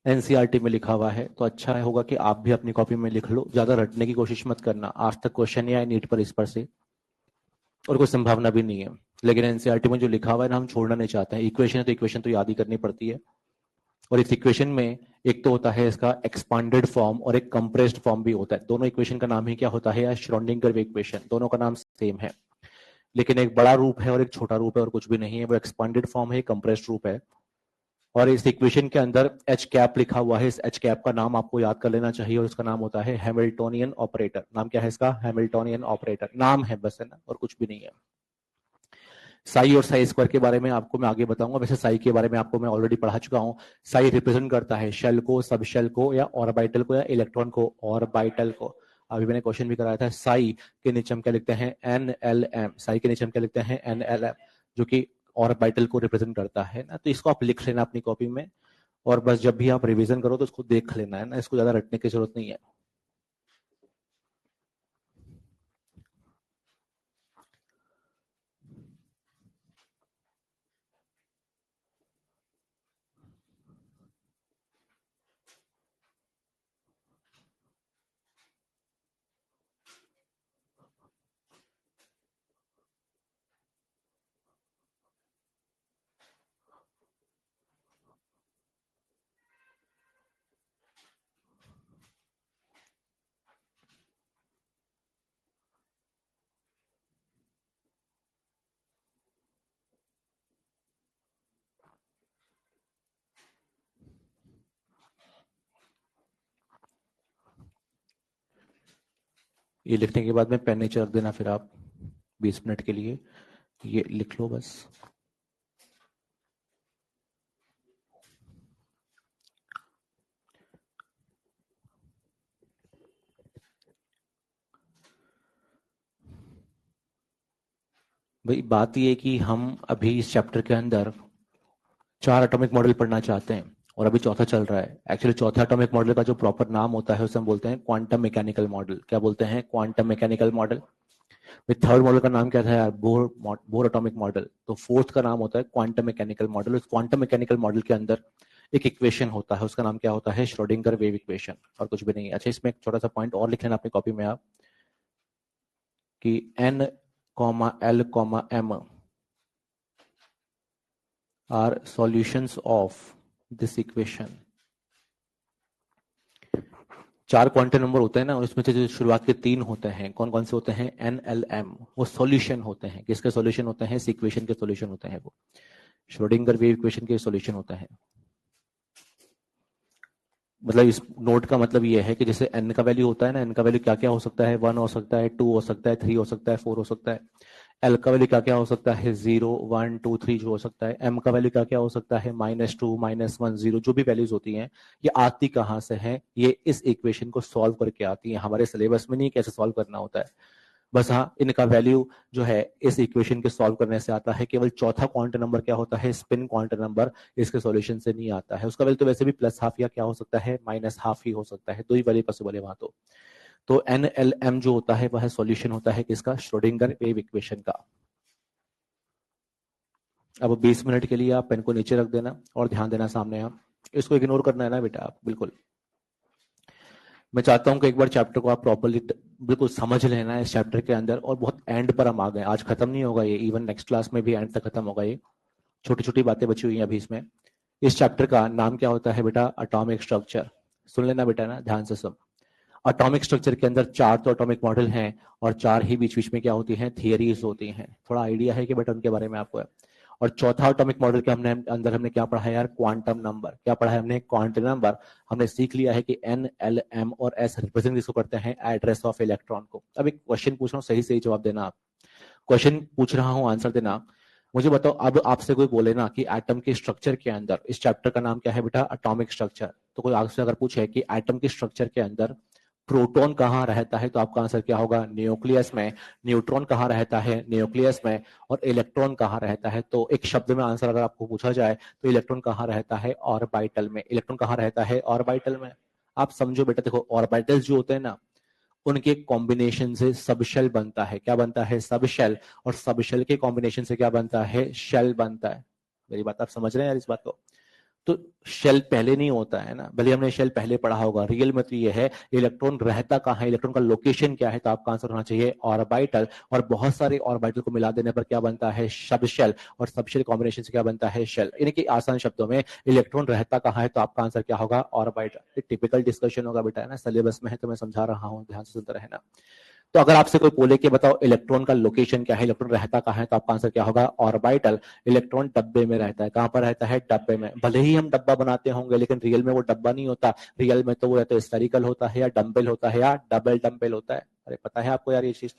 एनसीईआरटी में लिखा हुआ है। तो अच्छा होगा कि आप भी अपनी कॉपी में लिख लो, ज्यादा रटने की कोशिश मत करना। आज तक क्वेश्चन नहीं आया नीट पर इस पर से, और कोई संभावना भी नहीं है। लेकिन एनसीईआरटी में जो लिखा हुआ है ना, हम छोड़ना नहीं चाहते हैं। इक्वेशन है तो इक्वेशन तो याद ही करनी पड़ती है। और इस इक्वेशन में एक तो होता है इसका एक्सपांडेड फॉर्म और एक कंप्रेस्ड फॉर्म भी होता है। दोनों इक्वेशन का नाम ही क्या होता है? श्रोडिंगर वेव इक्वेशन, दोनों का नाम सेम है। लेकिन एक बड़ा रूप है और एक छोटा रूप है और कुछ भी नहीं है, वो एक्सपांडेड फॉर्म है, कंप्रेस्ड रूप है। और इस इक्वेशन के अंदर एच कैप लिखा हुआ है, इस एच कैप का नाम आपको याद कर लेना चाहिए और इसका नाम होता है हैमिल्टोनियन ऑपरेटर। नाम क्या है इसका? हैमिल्टोनियन ऑपरेटर, नाम है बस, है ना, और कुछ भी नहीं है। साई और साई स्क्वायर के बारे में आपको मैं आगे बताऊंगा। वैसे साई के बारे में आपको मैं ऑलरेडी पढ़ा चुका हूं। साई रिप्रेजेंट करता है शेल को, सब शेल को, या ऑर्बिटल को, या इलेक्ट्रॉन को, ऑर्बिटल को। अभी मैंने क्वेश्चन भी कराया था। साई के नीचे हम क्या लिखते हैं? NLM। साई के नीचे हम क्या लिखते हैं? NLM, जो कि ऑर्बिटल को रिप्रेजेंट करता है ना। तो इसको आप लिख लेना अपनी कॉपी में, और बस जब भी आप रिवीजन करो तो उसको देख लेना, है ना, इसको ज्यादा रटने की जरूरत नहीं है। ये लिखने के बाद में पेन नीचे रख देना, फिर आप 20 मिनट के लिए ये लिख लो बस। भाई बात ये है कि हम अभी इस चैप्टर के अंदर 4 एटॉमिक मॉडल पढ़ना चाहते हैं, और अभी चौथा चल रहा है। एक्चुअली चौथा एटॉमिक मॉडल का जो प्रॉपर नाम होता है उसे हम बोलते हैं क्वांटम मैकेनिकल मॉडल। क्या बोलते हैं? Quantum mechanical model. फिर थर्ड मॉडल का नाम क्या था यार? Bore atomic model. तो फोर्थ का नाम होता है क्वांटम मैकेनिकल मॉडल। उस क्वांटम मैकेनिकल मॉडल के अंदर एक इक्वेशन होता है, उसका नाम क्या होता है? श्रोडिंगर वेव इक्वेशन, और कुछ भी नहीं है। अच्छा, इसमें एक छोटा सा पॉइंट और लिख लेना अपनी कॉपी में आप, कि N, L, M are solutions of this equation। 4 quantum number होते हैं ना, और इसमें से जो शुरुआत के 3 होते हैं, कौन कौन से होते हैं? NLM, वो सॉल्यूशन होते हैं। किसके सॉल्यूशन होते हैं? इस इक्वेशन के सॉल्यूशन होते हैं। वो श्रोडिंगर वेव इक्वेशन के सॉल्यूशन होते हैं। मतलब इस नोट का मतलब ये है कि जैसे n का वैल्यू होता है ना, n का वैल्यू क्या क्या हो सकता है? 1 हो सकता है, 2 हो सकता है, 3 हो सकता है, 4 हो सकता है। एल का वैल्यू क्या क्या हो सकता है? 0, 1, 2, 3 जो हो सकता है। एम का वैल्यू क्या क्या हो सकता है? -2, -1, 0, जो भी वैल्यूज होती हैं, ये आती कहाँ से हैं? ये इस इक्वेशन को सॉल्व करके आती है। हमारे सिलेबस में नहीं कैसे सॉल्व करना होता है, बस हाँ, इनका वैल्यू जो है इस इक्वेशन के सॉल्व करने से आता है। केवल चौथा क्वांटम नंबर क्या होता है? स्पिन क्वांटम नंबर, इसके सॉल्यूशन से नहीं आता है। उसका वैल्यू तो वैसे भी +12 या क्या हो सकता है? -12 ही हो सकता है। दो ही वैल्यू पॉसिबल है वहां तो NLM जो होता है वह सॉल्यूशन होता है किसका? श्रोडिंगर वेव इक्वेशन का। अब 20 मिनट के लिए आप पेन को नीचे रख देना और ध्यान देना सामने। आप इसको इग्नोर करना है ना बेटा, आप बिल्कुल। मैं चाहता हूं कि एक बार चैप्टर को आप प्रॉपर्ली बिल्कुल समझ लेना है इस चैप्टर के अंदर। और बहुत एंड पर हम आ गए, आज खत्म नहीं होगा ये, इवन नेक्स्ट क्लास में भी एंड तक खत्म होगा ये। छोटी छोटी बातें बची हुई हैं अभी इसमें। इस चैप्टर का नाम क्या होता है बेटा? Atomic structure. सुन लेना बेटा ना, ध्यान से सुन। एटॉमिक स्ट्रक्चर के अंदर 4 तो एटॉमिक मॉडल हैं, और 4 ही बीच बीच में क्या होती हैं? थियरीज होती हैं। थोड़ा आइडिया है कि बेटा उनके बारे में आपको है। और चौथा एटॉमिक मॉडल के हमने क्या पढ़ा है यार? Quantum number. क्या पढ़ा है हमने? Quantum number. हमने सीख लिया है कि N, L, M और S रिप्रेजेंट इसको करते हैं एड्रेस ऑफ इलेक्ट्रॉन को। अब एक क्वेश्चन पूछ रहा हूँ, सही सही जवाब देना आप। क्वेश्चन पूछ रहा हूँ, आंसर देना। मुझे बताओ, अब आपसे कोई बोले ना कि एटम के स्ट्रक्चर के अंदर, इस चैप्टर का नाम क्या है बेटा? Atomic structure. तो कोई आपसे अगर पूछे कि एटम के स्ट्रक्चर के अंदर प्रोटॉन कहाँ रहता है, तो आपका आंसर क्या होगा? न्यूक्लियस में। न्यूट्रॉन कहाँ रहता है? न्यूक्लियस में। और इलेक्ट्रॉन कहाँ रहता है? तो एक शब्द में आंसर अगर आपको पूछा जाए तो इलेक्ट्रॉन कहाँ रहता है? ऑर्बिटल में। इलेक्ट्रॉन कहाँ रहता है? ऑर्बिटल में। आप समझो बेटा, देखो ऑर्बिटल्स जो होते हैं ना, उनके कॉम्बिनेशन से सब शेल बनता है। क्या बनता है? सब शेल। और सब शेल के कॉम्बिनेशन से क्या बनता है? शेल बनता है। मेरी बात आप समझ रहे हैं यार इस बात को? तो शेल पहले नहीं होता है ना, भले हमने शेल पहले पढ़ा होगा। रियल में तो ये है इलेक्ट्रॉन रहता कहाँ है, इलेक्ट्रॉन का लोकेशन क्या है, तो आपका आंसर होना चाहिए ऑर्बिटल। और बहुत सारे ऑर्बिटल को मिला देने पर क्या बनता है? सब शेल। और सब शेल कॉम्बिनेशन से क्या बनता है? शेल। यानी कि आसान शब्दों में इलेक्ट्रॉन रहता कहाँ है, तो आपका आंसर क्या होगा? ऑर्बिटल। टिपिकल डिस्कशन होगा बेटा, है ना, सिलेबस में है तो मैं समझा रहा हूँ, ध्यान से सुनते रहना। तो अगर आपसे कोई बोले कि बताओ इलेक्ट्रॉन का लोकेशन क्या है, इलेक्ट्रॉन रहता कहाँ है, तो आपका आंसर क्या होगा, ऑर्बिटल। इलेक्ट्रॉन डब्बे में रहता है। कहां पर रहता है, डब्बे में। भले ही हम डब्बा बनाते होंगे लेकिन रियल में वो डब्बा नहीं होता, रियल में तो वो या तो स्फेरिकल होता है या डम्बल होता है या डबल डम्बल होता है। अरे पता है आपको यार ये चीज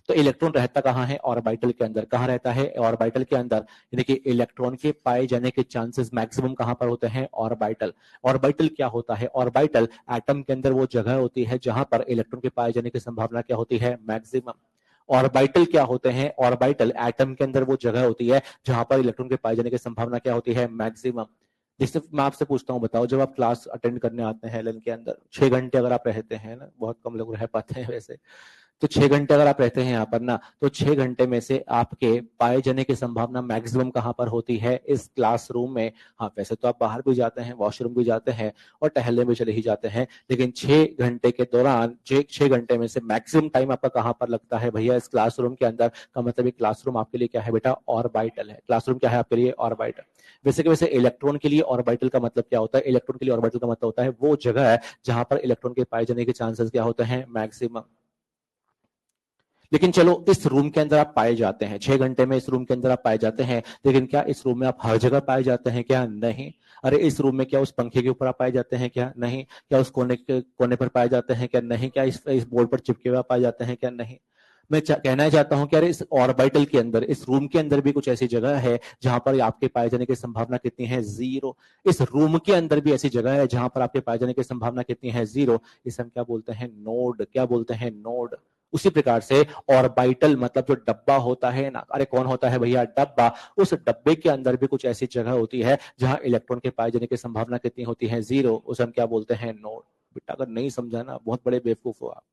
तो इलेक्ट्रॉन रहता कहाँ है, ऑर्बिटल के अंदर। कहाँ रहता है, ऑर्बिटल के अंदर। यानी कि इलेक्ट्रॉन के पाए जाने के चांसेस मैक्सिमम कहां पर होते हैं, ऑर्बिटल। ऑर्बिटल क्या होता है, ऑर्बिटल एटम के अंदर वो जगह होती है जहां पर इलेक्ट्रॉन के पाए जाने की संभावना क्या होती है, मैक्सिमम। ऑर्बिटल क्या होते हैं, ऑर्बिटल एटम के अंदर वो जगह होती है जहां पर इलेक्ट्रॉन के पाए जाने की संभावना क्या होती है, मैक्सिमम। जैसे मैं आपसे पूछता हूँ, बताओ जब आप क्लास अटेंड करने आते हैं एलन के अंदर, 6 घंटे अगर आप रहते हैं ना, बहुत कम लोग रह पाते हैं वैसे, तो 6 घंटे अगर आप रहते हैं यहाँ पर ना, तो 6 घंटे में से आपके पाए जाने की संभावना मैक्सिमम कहां पर होती है, इस क्लासरूम में। हाँ वैसे तो आप बाहर भी जाते हैं, वॉशरूम भी जाते हैं और टहलने भी चले ही जाते हैं, लेकिन 6 घंटे के दौरान 6 घंटे में से मैक्सिमम टाइम आपका कहां पर लगता है भैया, इस क्लासरूम के अंदर। का मतलब ये क्लासरूम आपके लिए क्या है बेटा, ऑर्बिटल है। क्लासरूम क्या है आपके लिए, ऑर्बिटल। वैसे कि वैसे इलेक्ट्रॉन के लिए ऑर्बिटल का मतलब क्या होता है, इलेक्ट्रॉन के लिए ऑर्बिटल का मतलब होता है वो जगह है जहां पर इलेक्ट्रॉन के पाए जाने के चांसेस क्या होते हैं, मैक्सिमम। लेकिन चलो इस रूम के अंदर आप पाए जाते हैं, 6 घंटे में इस रूम के अंदर आप पाए जाते हैं, लेकिन क्या इस रूम में आप हर जगह पाए जाते हैं क्या, नहीं। अरे इस रूम में क्या उस पंखे के ऊपर आप पाए जाते हैं क्या, नहीं। क्या उस कोने पर पाए जाते हैं क्या, नहीं। क्या इस बोर्ड पर चिपके हुए पाए जाते हैं क्या, नहीं। मैं कहना चाहता हूं कि अरे इस ऑर्बिटल के अंदर, इस रूम के अंदर भी कुछ ऐसी जगह है जहां पर आपके पाए जाने की संभावना कितनी है, 0। इस रूम के अंदर भी ऐसी जगह है जहां पर आपके पाए जाने की संभावना कितनी है, 0। इसे हम क्या बोलते हैं, नोड। क्या बोलते हैं, नोड। उसी प्रकार से ऑर्बिटल मतलब जो डब्बा होता है ना, अरे कौन होता है भैया, डब्बा। उस डब्बे के अंदर भी कुछ ऐसी जगह होती है जहां इलेक्ट्रॉन के पाए जाने की संभावना कितनी होती है, 0। उसे हम क्या बोलते हैं, नोड। बेटा अगर नहीं समझा ना, बहुत बड़े बेवकूफ हो आप।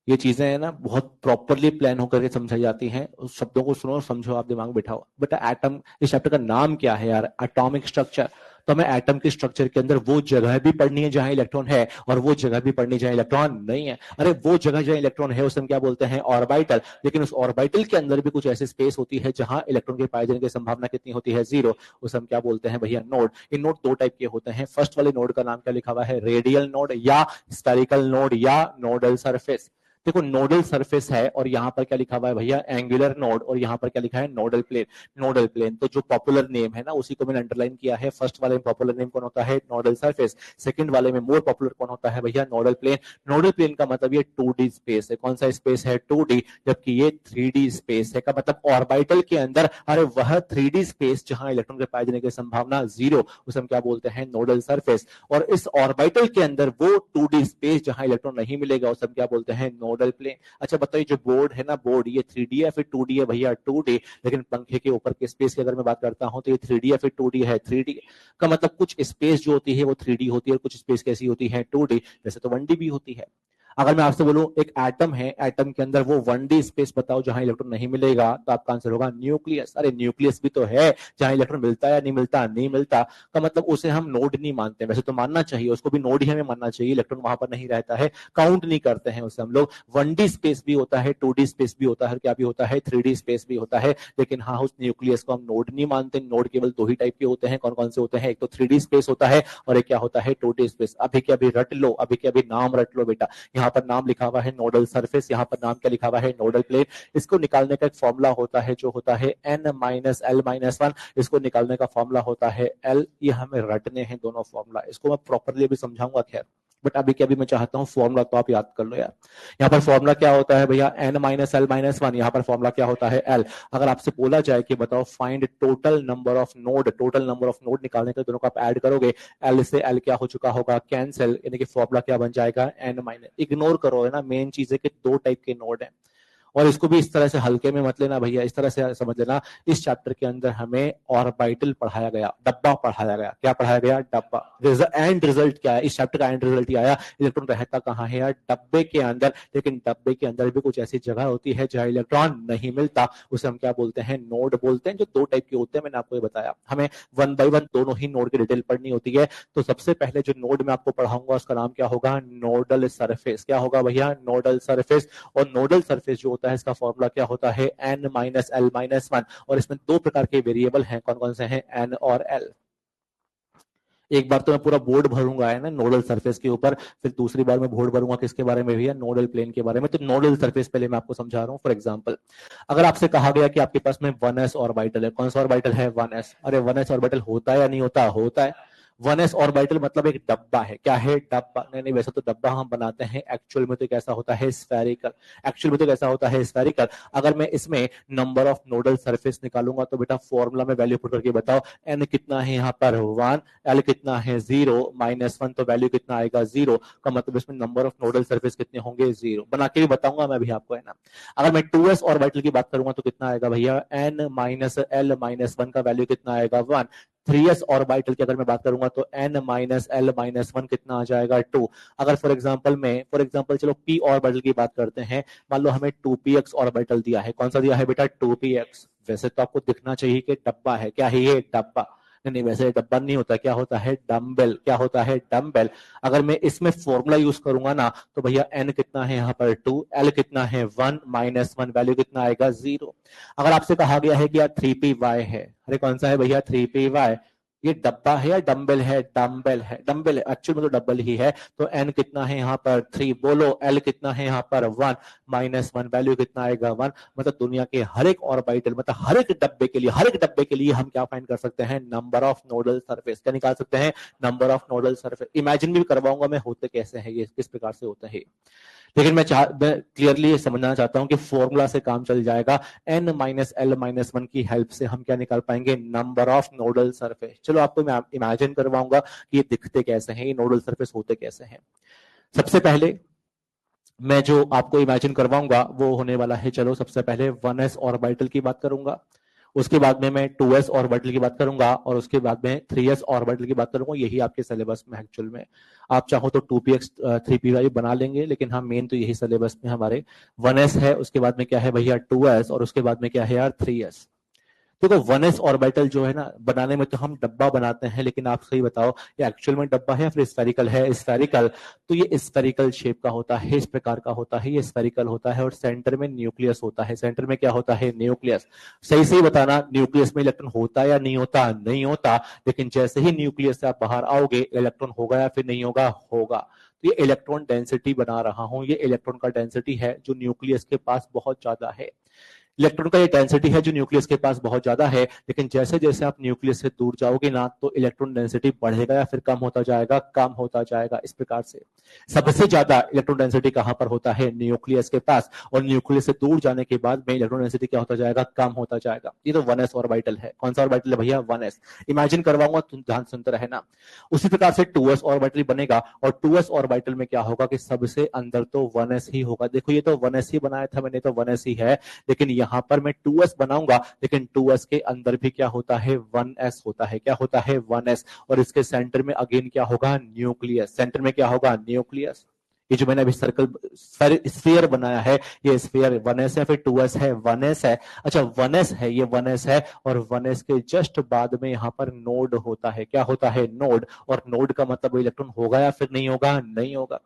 ये चीजें है ना बहुत प्रॉपरली प्लान होकर के समझाई जाती हैं। उस शब्दों को सुनो और समझो, आप दिमाग में बिठाओ। बेटा एटम, इस चैप्टर का नाम क्या है यार, एटॉमिक स्ट्रक्चर। तो हमें एटम के स्ट्रक्चर के अंदर वो जगह भी पढ़नी है जहां इलेक्ट्रॉन है, और वो जगह भी पढ़नी जहां इलेक्ट्रॉन नहीं है। अरे वो जगह जहां इलेक्ट्रॉन है उसे हम क्या बोलते हैं, ऑर्बिटल। लेकिन उस ऑर्बिटल के अंदर भी कुछ ऐसी स्पेस होती है जहां इलेक्ट्रॉन के पाए जाने की संभावना कितनी होती है, 0। उसे हम क्या बोलते हैं भैया, नोड। इन नोड दो टाइप के होते हैं। फर्स्ट वाले नोड का नाम क्या लिखा हुआ है, रेडियल नोड या स्फेरिकल नोड या नोडल सरफेस। देखो नोडल सरफेस है और यहाँ पर क्या लिखा हुआ है भैया, एंगुलर नोड, और यहाँ पर क्या लिखा है, नोडल प्लेन। नोडल प्लेन तो जो पॉपुलर नेम है ना उसी को मैंने अंडरलाइन किया है। फर्स्ट वाले में पॉपुलर नेम कौन होता है, नोडल सरफेस। सेकंड वाले में मोर पॉपुलर कौन होता है भैया, नोडल प्लेन। नोडल प्लेन का मतलब ये 2D स्पेस है। कौन सा स्पेस है, 2D। जबकि ये 3D स्पेस है। का मतलब ऑर्बिटल के अंदर, अरे वह 3D स्पेस जहां इलेक्ट्रॉन के पाए जाने की संभावना 0, उसे हम क्या बोलते हैं, नोडल सरफेस। और इस ऑर्बिटल के अंदर वो 2D स्पेस जहां इलेक्ट्रॉन नहीं मिलेगा उसे हम क्या बोलते हैं, नोडल प्लेन। अच्छा बताइए जो बोर्ड है ना, बोर्ड ये 3D है फिर 2D है भैया, 2D। लेकिन पंखे के ऊपर के स्पेस की अगर मैं बात करता हूं तो ये 3D है फिर 2D है, 3D। का मतलब कुछ स्पेस जो होती है वो 3D होती है और कुछ स्पेस कैसी होती है, 2D। वैसे तो 1D भी होती है। अगर मैं आपसे बोलूं एक एटम है, एटम के अंदर वो 1D स्पेस बताओ जहां इलेक्ट्रॉन नहीं मिलेगा, तो आपका आंसर होगा न्यूक्लियस। अरे न्यूक्लियस भी तो है जहां इलेक्ट्रॉन मिलता है या नहीं मिलता, नहीं मिलता। का मतलब उसे हम नोड नहीं मानते। वैसे तो मानना चाहिए, उसको भी नोड ही हमें मानना चाहिए, इलेक्ट्रॉन वहां पर नहीं रहता है, काउंट नहीं करते हैं उसे हम लोग। 1D स्पेस भी होता है, 2D स्पेस भी होता है, क्या भी होता है, 3D स्पेस भी होता है। लेकिन हाँ उस न्यूक्लियस को हम नोड नहीं मानते। नोड केवल दो ही टाइप के होते हैं। कौन कौन से होते हैं, एक तो 3D स्पेस होता है और एक क्या होता है, 2D स्पेस। अभी के अभी रट लो, अभी के अभी नाम रट लो बेटा। यहाँ पर नाम लिखा हुआ है नोडल सरफेस, यहाँ पर नाम क्या लिखा हुआ है, नोडल प्लेन। इसको निकालने का एक फॉर्मूला होता है जो होता है n-l-1। इसको निकालने का फॉर्मूला होता है l। ये हमें रटने हैं दोनों फॉर्मूला, इसको मैं प्रॉपरली भी समझाऊंगा खैर, बट अभी के अभी मैं चाहता हूँ फॉर्मूला तो आप याद कर लो यार। यहाँ पर फॉर्मूला क्या होता है भैया, n-l-1। यहाँ पर फॉर्मूला क्या होता है, l। अगर आपसे बोला जाए कि बताओ find total number of node, total number of node निकालने के दोनों को आप ऐड करोगे, l से l क्या हो चुका होगा, कैंसिल। यानी कि फॉर्मूला क्या बन जाएगा, n-। इग्नोर करो है ना, मेन चीज है कि दो टाइप के नोड है। और इसको भी इस तरह से हल्के में मत लेना भैया, इस तरह से समझ लेना। इस चैप्टर के अंदर हमें ऑर्बिटल पढ़ाया गया, डब्बा पढ़ाया गया। क्या पढ़ाया गया, डब्बा। एंड रिजल्ट क्या है, इस चैप्टर का एंड रिजल्ट ही आया, इलेक्ट्रॉन रहता कहाँ है यार, डब्बे के अंदर। लेकिन डब्बे के अंदर भी कुछ ऐसी जगह होती है जहां इलेक्ट्रॉन नहीं मिलता, उसे हम क्या बोलते हैं, नोड बोलते हैं। जो दो टाइप के होते हैं मैंने आपको ये बताया। हमें 1 बाय 1 दोनों ही नोड की डिटेल पढ़नी होती है। तो सबसे पहले जो नोड मैं आपको पढ़ाऊंगा उसका नाम क्या होगा, नोडल सरफेस। क्या होगा भैया, नोडल सरफेस। और नोडल सरफेस जो होता है इसका फॉर्मूला क्या होता है, n-l-1। और इसमें दो प्रकार के वेरिएबल हैं, कौन कौन से हैं, n और l। एक बार तो मैं पूरा बोर्ड भरूंगा है ना नोडल सरफेस के ऊपर, फिर दूसरी बार मैं बोर्ड भरूंगा किसके बारे में भैया, नोडल प्लेन के बारे में। तो नोडल सरफेस पहले मैं आपको समझा रहा हूँ। फॉर एग्जांपल अगर आपसे कहा गया कि आपके पास में 1s ऑर्बिटल है, कौन सा ऑर्बिटल है, 1s। अरे 1s ऑर्बिटल होता है या नहीं होता, होता है। 1s ऑर्बिटल मतलब एक डब्बा है, क्या है, डब्बा। नहीं नहीं, वैसे तो डब्बा हम बनाते हैं, एक्चुअल में तो कैसा होता है, स्फेरिकल। एक्चुअल में तो कैसा होता है, स्फेरिकल। अगर मैं इसमें नंबर ऑफ नोडल सरफेस निकालूंगा तो बेटा फॉर्मूला में वैल्यू पुट करके बताओ, एन कितना है यहाँ पर 1, एल कितना है 0, -1 तो वैल्यू कितना आएगा 0, का मतलब इसमें नंबर ऑफ नोडल सरफेस कितने होंगे 0। बना के भी बताऊंगा मैं भी आपको, है ना। अगर मैं 2s ऑर्बिटल की बात करूंगा तो कितना आएगा भैया, n माइनस एल माइनस 1 का वैल्यू कितना आएगा 1। 3s ऑर्बिटल की अगर मैं बात करूंगा तो n माइनस एल माइनस 1 कितना आ जाएगा 2। अगर फॉर एग्जांपल चलो p ऑर्बिटल की बात करते हैं, मान लो हमें 2px ऑर्बिटल दिया है, कौन सा दिया है बेटा, 2px। वैसे तो आपको दिखना चाहिए कि डब्बा है, क्या है ये, डब्बा। नहीं नहीं, वैसे डब्बा नहीं होता, क्या होता है, डम्बेल। क्या होता है, डम्बेल। अगर मैं इसमें फॉर्मूला यूज करूंगा ना तो भैया n कितना है यहाँ पर 2, l कितना है 1, -1 वैल्यू कितना आएगा 0। अगर आपसे कहा गया है कि यार 3py है, अरे कौन सा है भैया, 3py। ये डब्बा है या डम्बेल है, डम्बेल है, डम्बेल है, एक्चुअल में तो डब्बल ही है। तो n कितना है यहाँ पर 3, बोलो l कितना है यहाँ पर 1, -1 वैल्यू कितना आएगा 1। मतलब दुनिया के हर एक ऑर्बिटल, मतलब हर एक डब्बे के लिए हम क्या फाइंड कर सकते हैं, नंबर ऑफ नोडल सरफेस। क्या निकाल सकते हैं, number of nodal surface. Imagine भी करवाऊंगा मैं होते कैसे हैं ये, किस प्रकार से होता है। लेकिन मैं क्लियरली ये समझना चाहता हूं कि फॉर्मूला से काम चल जाएगा। n माइनस एल माइनस 1 की हेल्प से हम क्या निकाल पाएंगे, नंबर ऑफ नोडल सरफेस। चलो आपको मैं इमेजिन करवाऊंगा कि ये दिखते कैसे हैं, ये नोडल सरफेस होते कैसे हैं। सबसे पहले मैं जो आपको इमेजिन करवाऊंगा वो होने वाला है, चलो सबसे पहले 1s ऑर्बिटल की बात करूंगा, उसके बाद में मैं 2s ऑर्बिटल की बात करूंगा, और उसके बाद में 3s ऑर्बिटल की बात करूंगा। यही आपके सिलेबस में एक्चुअल में, आप चाहो तो 2px 3py बना लेंगे, लेकिन हाँ मेन तो यही सिलेबस में हमारे 1s है, उसके बाद में क्या है भैया 2s, और उसके बाद में क्या है यार 3s। देखो 1s ऑर्बिटल जो है ना, बनाने में तो हम डब्बा बनाते हैं, लेकिन आप सही बताओ ये एक्चुअल में डब्बा है या फिर स्फेरिकल है, स्फेरिकल। तो ये स्फेरिकल शेप का होता है, इस प्रकार का होता है, ये स्फेरिकल होता है, और सेंटर में न्यूक्लियस होता है। सेंटर में क्या होता है, न्यूक्लियस। सही सही बताना, न्यूक्लियस में इलेक्ट्रॉन होता या नहीं होता, नहीं होता। लेकिन जैसे ही न्यूक्लियस से आप बाहर आओगे, इलेक्ट्रॉन होगा या फिर नहीं होगा, होगा। तो ये इलेक्ट्रॉन डेंसिटी बना रहा हूं, ये इलेक्ट्रॉन का डेंसिटी है जो न्यूक्लियस के पास बहुत ज्यादा है। इलेक्ट्रॉन का ये डेंसिटी है जो न्यूक्लियस के पास बहुत ज्यादा है, लेकिन जैसे जैसे आप न्यूक्लियस से दूर जाओगे ना तो इलेक्ट्रॉन डेंसिटी बढ़ेगा या फिर कम होता जाएगा, कम होता जाएगा, इस प्रकार से। सबसे ज्यादा इलेक्ट्रॉन डेंसिटी कहां पर होता है, न्यूक्लियस के पास, और न्यूक्लियस से दूर जाने के बाद में इलेक्ट्रॉन डेंसिटी क्या होता जाएगा, कम होता जाएगा। ये तो 1s ऑर्बिटल है। कौन सा ऑर्बिटल है भैया, 1s। इमेजिन करवाऊंगा, तुम ध्यान सुनते रहे ना। उसी प्रकार से 2s ऑर्बिटल बनेगा, और 2s ऑर्बिटल में क्या होगा कि सबसे अंदर तो 1s ही होगा। देखो ये तो 1s ही बनाया था मैंने, तो 1s ही है, लेकिन यहां पर मैं 2s बनाऊंगा, लेकिन 2s के अंदर भी क्या होता है, 1s होता है। क्या होता है, 1s। और इसके सेंटर में अगेन क्या होगा, न्यूक्लियस। सेंटर में क्या होगा, न्यूक्लियस। ये जो मैंने अभी सर्कल स्फीयर बनाया है, ये स्फीयर 1s है फिर 2s है, 1s है। अच्छा 1s है, ये 1s है, और 1s के जस्ट बाद में यहाँ पर नोड होता है। क्या होता है, नोड। और नोड का मतलब इलेक्ट्रॉन होगा या फिर नहीं होगा, नहीं होगा।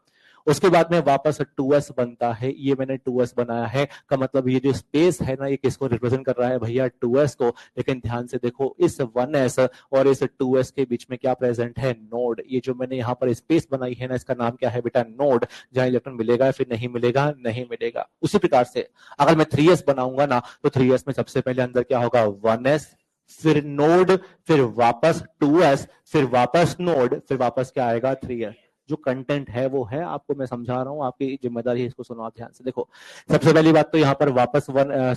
उसके बाद में वापस 2s बनता है, ये मैंने 2s बनाया है, का मतलब ये जो स्पेस है ना, ये किसको रिप्रेजेंट कर रहा है भैया, 2s को। लेकिन ध्यान से देखो, इस 1s और इस 2s के बीच में क्या प्रेजेंट है, नोड। ये जो मैंने यहाँ पर स्पेस बनाई है ना, इसका नाम क्या है बेटा, नोड। जहां इलेक्ट्रॉन मिलेगा या फिर नहीं मिलेगा, नहीं मिलेगा। उसी प्रकार से अगर मैं 3s बनाऊंगा ना तो 3s में सबसे पहले अंदर क्या होगा, 1s, फिर नोड, फिर वापस 2s, फिर वापस नोड, फिर वापस क्या आएगा, 3s। जो कंटेंट है वो है, आपको मैं समझा रहा हूं, आपकी जिम्मेदारी है, इसको सुनो आप ध्यान से। देखो सबसे पहली बात तो यहाँ पर वापस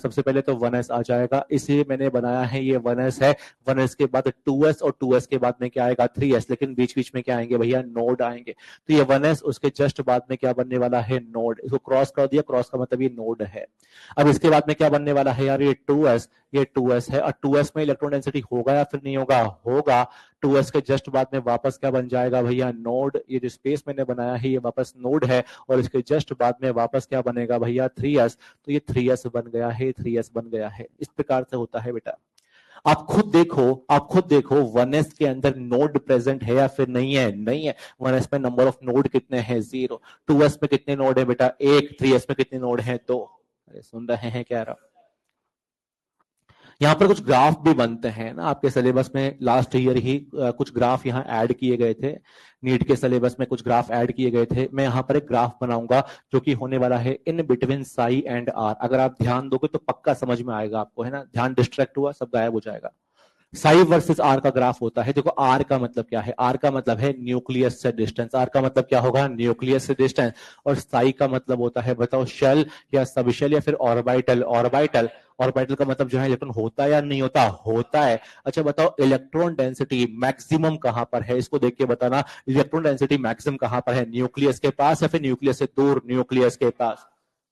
सबसे पहले तो 1s आ जाएगा, इसलिए मैंने बनाया है ये 1s है। 1s के बाद 2s, और 2s के बाद में क्या आएगा, 3s। लेकिन बीच बीच में क्या आएंगे भैया, नोड आएंगे। तो ये 1s, उसके जस्ट बाद में क्या बनने वाला है, नोड। इसको क्रॉस कर दिया, क्रॉस का मतलब ये नोड है। अब इसके बाद में क्या बनने वाला है यार, ये 2s। ये 2s है, और 2s में इलेक्ट्रॉन डेंसिटी होगा या फिर नहीं होगा, होगा। 2s के जस्ट बाद में वापस क्या बन जाएगा भैया, नोड। ये जो स्पेस मैंने बनाया है ये वापस नोड है, और इसके जस्ट बाद में वापस क्या बनेगा भैया, 3s। तो ये 3s बन गया है, 3s बन गया है। इस प्रकार से होता है बेटा। आप खुद देखो, आप खुद देखो 1s के अंदर नोड प्रेजेंट है या फिर नहीं है, नहीं है। 1s में नंबर ऑफ नोड कितने हैं, 0। 2s में कितने नोड है बेटा, 1। 3s में कितने नोड हैं, 2। अरे सुन रहे हैं क्या रहा, यहाँ पर कुछ ग्राफ भी बनते हैं ना, आपके सिलेबस में लास्ट ईयर ही कुछ ग्राफ यहाँ ऐड किए गए थे। नीट के सिलेबस में कुछ ग्राफ ऐड किए गए थे। मैं यहाँ पर एक ग्राफ बनाऊंगा जो कि होने वाला है in between psi and R. अगर आप ध्यान दोगे तो पक्का समझ में आएगा आपको, है ना। ध्यान डिस्ट्रैक्ट हुआ सब गायब हो जाएगा। साई वर्सेस आर का ग्राफ होता है। देखो आर का मतलब क्या है, आर का मतलब है न्यूक्लियस से डिस्टेंस। आर का मतलब क्या होगा, न्यूक्लियस से डिस्टेंस। और साई का मतलब होता है, बताओ, शेल या सबशेल या फिर ऑर्बिटल। ऑर्बिटल, ऑर्बिटल का मतलब जो है इलेक्ट्रॉन होता है या नहीं होता, होता है। अच्छा बताओ इलेक्ट्रॉन डेंसिटी मैक्सिमम कहां पर है, इसको देख के बताना। इलेक्ट्रॉन डेंसिटी मैक्सिमम कहां पर है, न्यूक्लियस के पास या फिर न्यूक्लियस से दूर, न्यूक्लियस के पास।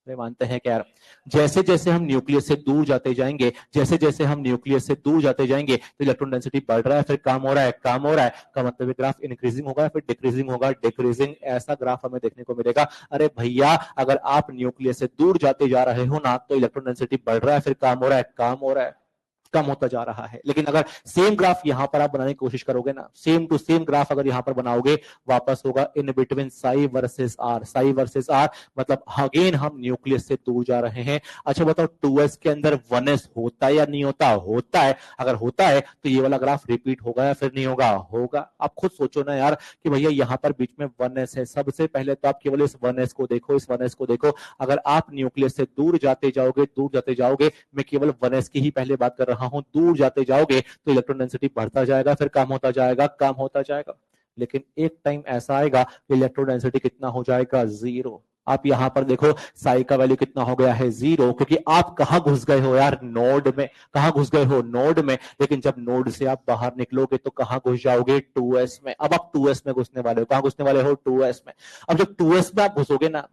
वे मानते हैं क्या, जैसे जैसे हम न्यूक्लियस से दूर जाते जाएंगे, जैसे जैसे हम न्यूक्लियस से दूर जाते जाएंगे तो इलेक्ट्रॉन डेंसिटी बढ़ रहा है फिर कम हो रहा है, कम हो रहा है का मतलब ग्राफ इंक्रीजिंग होगा फिर डिक्रीजिंग होगा, डिक्रीजिंग। ऐसा ग्राफ हमें देखने को मिलेगा। अरे भैया अगर आप न्यूक्लियस से दूर जाते जा रहे हो ना तो इलेक्ट्रॉन डेंसिटी बढ़ रहा है फिर कम हो रहा है, कम हो रहा है, कम होता जा रहा है। लेकिन अगर सेम ग्राफ यहां पर आप बनाने की कोशिश करोगे ना, सेम टू सेम ग्राफ अगर यहां पर बनाओगे, वापस होगा in between psi versus R. Psi versus R मतलब अगेन हम न्यूक्लियस से दूर जा रहे हैं। अच्छा बताओ 2s के अंदर 1s होता है या नहीं होता, होता है। अगर होता है तो ये वाला ग्राफ रिपीट होगा या फिर नहीं होगा, होगा। आप खुद सोचो ना यार कि भैया यहां पर बीच में 1s है। सबसे पहले तो आप केवल इस 1s को देखो, इस 1s को देखो। अगर आप न्यूक्लियस से दूर जाते जाओगे, दूर जाते जाओगे, मैं केवल 1s की ही पहले बात कर रहा हूं, दूर जाते जाओगे तो इलेक्ट्रॉन डेंसिटी बढ़ता जाएगा फिर कम होता जाएगा, कम होता जाएगा। लेकिन एक टाइम ऐसा आएगा कि इलेक्ट्रॉन डेंसिटी कितना हो जाएगा, जीरो। आप यहां पर देखो साई का वैल्यू कितना हो गया है, जीरो। क्योंकि आप कहां घुस गए हो यार, नोड में। कहां घुस गए हो, नोड में। लेकिन जब नोड से आप बाहर निकलोगे तो कहां घुस जाओगे, 2s में। अब आप 2s में घुसने वाले हो, कहां घुसने वाले हो, 2s में। अब जब 2s में आप घुसोगे ना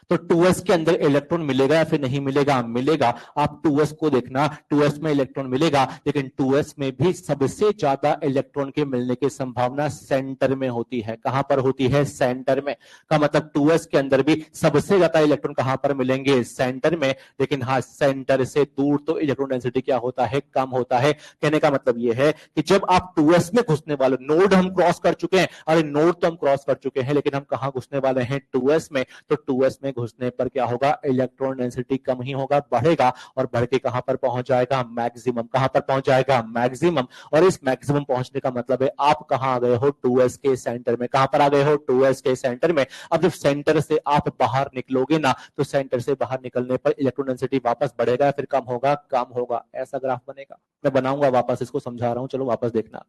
तो 2s के अंदर इलेक्ट्रॉन मिलेगा या फिर नहीं मिलेगा, मिलेगा। आप 2s को देखना, 2s में इलेक्ट्रॉन मिलेगा, लेकिन 2s में भी सबसे ज्यादा इलेक्ट्रॉन के मिलने की संभावना सेंटर में होती है। कहां पर होती है, सेंटर में। का मतलब 2s के अंदर भी सबसे ज्यादा इलेक्ट्रॉन कहां पर मिलेंगे, सेंटर में। लेकिन हाँ, सेंटर से दूर तो इलेक्ट्रॉन डेंसिटी क्या होता है, कम होता है। कहने का मतलब यह है कि जब आप 2s में घुसने वाले, नोड हम क्रॉस कर चुके हैं, अरे नोड तो हम क्रॉस कर चुके हैं, लेकिन हम कहां घुसने वाले हैं, 2s में। तो 2s में घुसने पर क्या होगा, इलेक्ट्रॉन डेंसिटी कम ही होगा, बढ़ेगा। और बढ़ के कहां पर पहुंच जाएगा, मैक्सिमम। कहां पर पहुंच जाएगा, मैक्सिमम। और इस मैक्सिमम पहुंचने का मतलब है आप कहां आ गए हो, 2s के सेंटर में। कहां पर आ गए हो, 2s के सेंटर में। अब जब सेंटर से आप बाहर निकलोगे ना तो सेंटर से बाहर निकलने पर इलेक्ट्रॉन डेंसिटी वापस बढ़ेगा या फिर कम होगा, कम होगा। ऐसा ग्राफ बनेगा। मैं बनाऊंगा, वापस इसको समझा रहा हूं, चलो वापस देखना।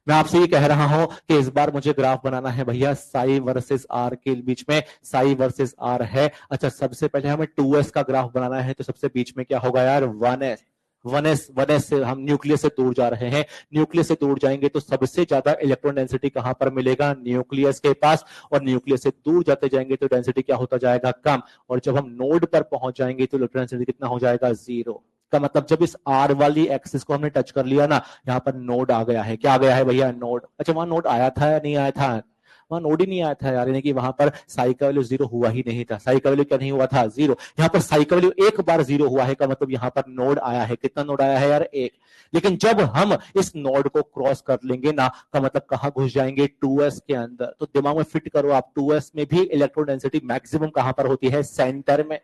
मैं आपसे ये कह रहा हूं कि इस बार मुझे ग्राफ बनाना है भैया साई वर्सेस आर के बीच में। साई वर्सेस आर है। अच्छा सबसे पहले हमें 2s का ग्राफ बनाना है, तो सबसे बीच में क्या होगा यार, 1s। 1s से हम न्यूक्लियस से दूर जा रहे हैं। न्यूक्लियस से दूर जाएंगे तो सबसे ज्यादा इलेक्ट्रॉन डेंसिटी कहां पर मिलेगा, न्यूक्लियस के पास। और न्यूक्लियस से दूर जाते जाएंगे तो डेंसिटी क्या होता जाएगा, कम। और जब हम नोड पर पहुंच जाएंगे तो इलेक्ट्रॉन डेंसिटी कितना हो जाएगा, जीरो। का मतलब जब इस आर वाली एक्सिस को हमने टच कर लिया ना, यहाँ पर नोड आ गया है। क्या आ गया है भैया, नोड। अच्छा वहां नोड आया था या नहीं आया था, वहां नोड ही नहीं आया था यार, यानी कि वहां पर साई का वैल्यू जीरो हुआ ही नहीं था। साई का वैल्यू क्या नहीं हुआ था, जीरो। यहाँ पर साई का वैल्यू एक बार जीरो हुआ है, का मतलब यहाँ पर नोड आया है। कितना नोड आया है यार, एक। लेकिन जब हम इस नोड को क्रॉस कर लेंगे ना, का मतलब कहां घुस जाएंगे, 2s के अंदर। तो दिमाग में फिट करो आप, 2s में भी इलेक्ट्रॉन डेंसिटी मैक्सिमम कहां पर होती है, सेंटर में।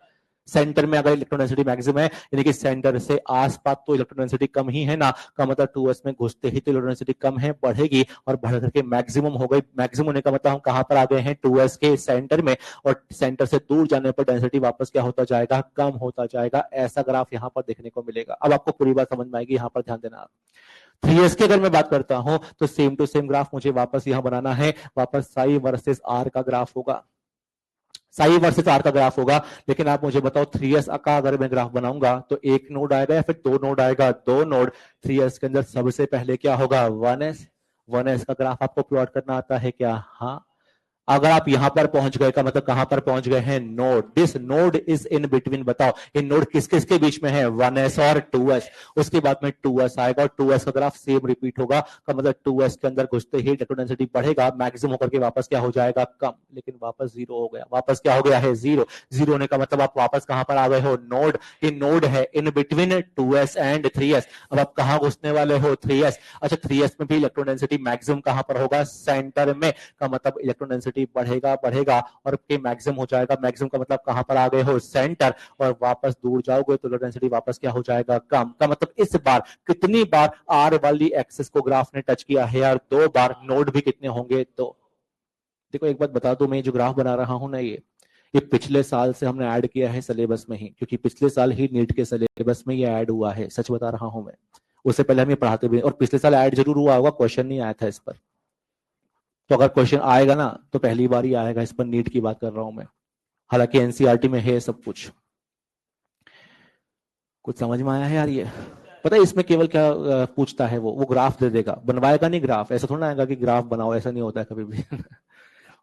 सेंटर में अगर इलेक्ट्रॉन डेंसिटी मैक्सिमम है, यानी कि सेंटर से आसपास तो इलेक्ट्रॉन डेंसिटी कम ही है ना, का मतलब 2s में घुसते ही तो इलेक्ट्रॉन डेंसिटी कम है, बढ़ेगी और बढ़ करके मैक्सिमम हो गई। मैक्सिमम होने का मतलब हम कहां पर आ गए हैं, 2s के सेंटर में। और सेंटर से दूर जाने पर डेंसिटी वापस क्या होता जाएगा, कम होता जाएगा। ऐसा ग्राफ यहां पर देखने को मिलेगा। अब आपको पूरी बात समझ में आएगी, यहां पर ध्यान देना। 3s की अगर मैं बात करता हूं तो सेम टू सेम ग्राफ मुझे वापस यहां बनाना है। वापस साई वर्सेस आर का ग्राफ होगा, साई वर्सेस आर का ग्राफ होगा। लेकिन आप मुझे बताओ 3s का अगर मैं ग्राफ बनाऊंगा तो एक नोड आएगा या फिर दो नोड आएगा, दो नोड। 3s के अंदर सबसे पहले क्या होगा, 1s। 1s का ग्राफ आपको प्लॉट करना आता है क्या, हाँ। अगर आप यहां पर पहुंच गए का मतलब कहां पर पहुंच गए हैं, node. This node is in between. बताओ ये नोड किस किस के बीच में है, 1s और 2s। उसके बाद में 2s आएगा और 2s का ग्राफ सेम रिपीट होगा। का मतलब 2s के अंदर घुसते ही इलेक्ट्रॉन डेंसिटी बढ़ेगा, मैक्सिमम होकर के वापस क्या हो जाएगा, कम। लेकिन वापस जीरो हो गया, वापस क्या हो गया है, जीरो। जीरो होने का मतलब आप वापस कहां पर आ गए हो, नोड। ये नोड है in between 2s and 3s। अब आप कहां घुसने वाले हो, 3s। अच्छा 3s में भी इलेक्ट्रॉन डेंसिटी मैक्सिमम कहां पर होगा, सेंटर में। का मतलब इलेक्ट्रॉन डेंसिटी डेंसिटी बढ़ेगा बढ़ेगा और के मैक्सिमम हो जाएगा। मैक्सिमम का मतलब कहां पर आ गए हो, सेंटर, और वापस दूर जाओगे तो लो डेंसिटी वापस क्या हो जाएगा, कम। का मतलब इस बार कितनी बार आर वाली एक्सिस को ग्राफ ने टच किया है यार, 2 बार। नोड भी कितने होंगे, तो देखो एक बात बता दो, मैं जो ग्राफ बना रहा हूं ना, ये पिछले साल से हमने ऐड किया है सिलेबस में ही, क्योंकि पिछले साल ही नीट के सिलेबस में ये ऐड हुआ है, सच बता रहा हूं मैं। उससे पहले हम ये पढ़ाते भी, और पिछले साल ऐड जरूर हुआ होगा, क्वेश्चन नहीं आया था इस पर। तो अगर क्वेश्चन आएगा ना तो पहली बार ही आएगा इस पर, नीट की बात कर रहा हूं मैं। हालांकि एनसीईआरटी में है सब कुछ। कुछ समझ में आया है यार ये? पता है इसमें केवल क्या पूछता है, वो ग्राफ दे देगा, बनवाएगा नहीं ग्राफ। ऐसा थोड़ा आएगा कि ग्राफ बनाओ, ऐसा नहीं होता है कभी भी।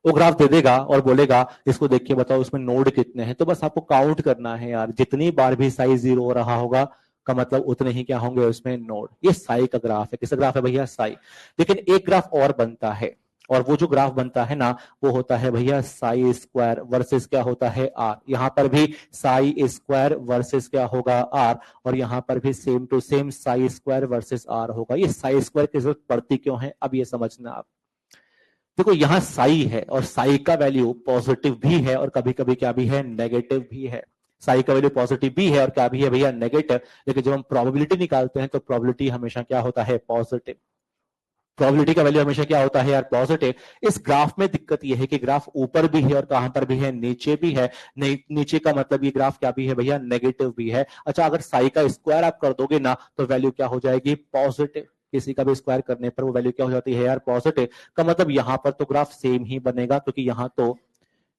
वो ग्राफ दे देगा और बोलेगा इसको देख के बताओ इसमें नोड कितने हैं, तो बस आपको काउंट करना है यार। जितनी बार भी साइज 0 हो रहा होगा का मतलब उतने ही क्या होंगे उसमें नोड। ये साई का ग्राफ है। किसका ग्राफ है भैया, साई। लेकिन एक ग्राफ और बनता है, और वो जो ग्राफ बनता है ना, वो होता है भैया साई स्क्वायर वर्सेस क्या होता है, आर। यहां पर भी साई स्क्वायर वर्सेस क्या होगा, आर। और यहां पर भी same to same psi square versus R होगा। ये साई स्क्वायर की जरूरत पड़ती क्यों है, अब ये समझना आप। देखो यहां साई है, और साई का वैल्यू पॉजिटिव भी है और कभी कभी क्या भी है, नेगेटिव भी है। साई का वैल्यू पॉजिटिव भी है और क्या भी है भैया, नेगेटिव। लेकिन जब हम प्रोबेबिलिटी निकालते हैं तो प्रोबेबिलिटी हमेशा क्या होता है, पॉजिटिव। प्रोबेबिलिटी का वैल्यू हमेशा क्या होता है यार, पॉजिटिव। इस ग्राफ में दिक्कत यह है कि ग्राफ ऊपर भी है और कहां पर भी है, नीचे भी है। नीचे का मतलब ये ग्राफ क्या भी है भैया, नेगेटिव भी है। अच्छा, अगर साई का स्क्वायर आप कर दोगे ना तो वैल्यू क्या हो जाएगी, पॉजिटिव। किसी का भी स्क्वायर करने पर वो वैल्यू क्या हो जाती है यार, पॉजिटिव। का मतलब यहां पर तो ग्राफ सेम ही बनेगा, क्योंकि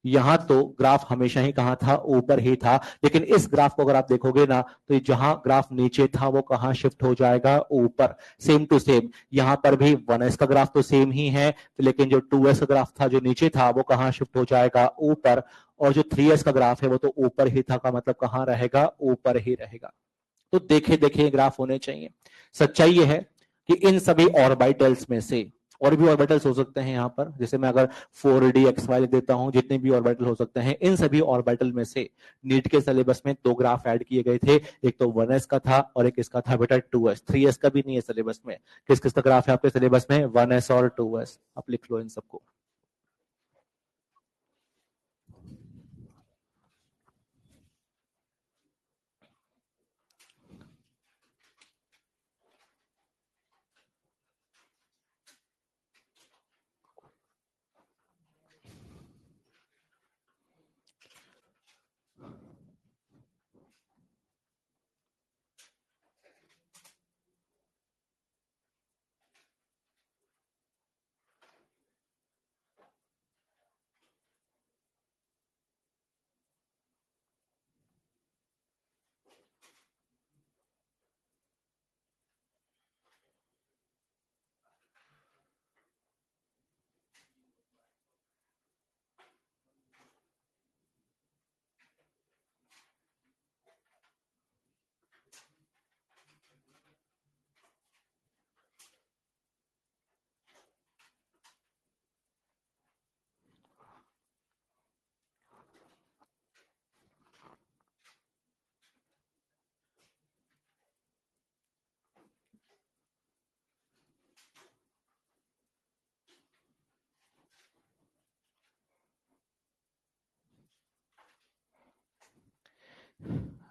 यहां तो ग्राफ हमेशा ही कहां था, ऊपर ही था। लेकिन इस ग्राफ को अगर आप देखोगे ना, तो जहां ग्राफ नीचे था वो कहां शिफ्ट हो जाएगा, ऊपर। सेम टू सेम यहां पर भी 1s का ग्राफ तो सेम ही है, लेकिन जो 2s का ग्राफ था जो नीचे था वो कहां शिफ्ट हो जाएगा, ऊपर। और जो 3s का ग्राफ है वो तो ऊपर ही था, का मतलब कहां रहेगा, ऊपर ही रहेगा। तो देखे देखे ग्राफ होने चाहिए। सच्चाई ये है कि इन सभी ऑर्बिटल्स में से, और भी ऑर्बिटल्स हो सकते हैं यहाँ पर, जैसे मैं अगर 4D XY लिख देता हूं, जितने भी ऑर्बिटल हो सकते हैं, इन सभी ऑर्बिटल में से नीट के सिलेबस में 2 ग्राफ ऐड किए गए थे। एक तो 1s का था और एक इसका था बेटा 2s। 3s का भी नहीं है सिलेबस में। किस किस का ग्राफ है आपके सिलेबस में, 1s और 2s। आप लिख लो इन सबको।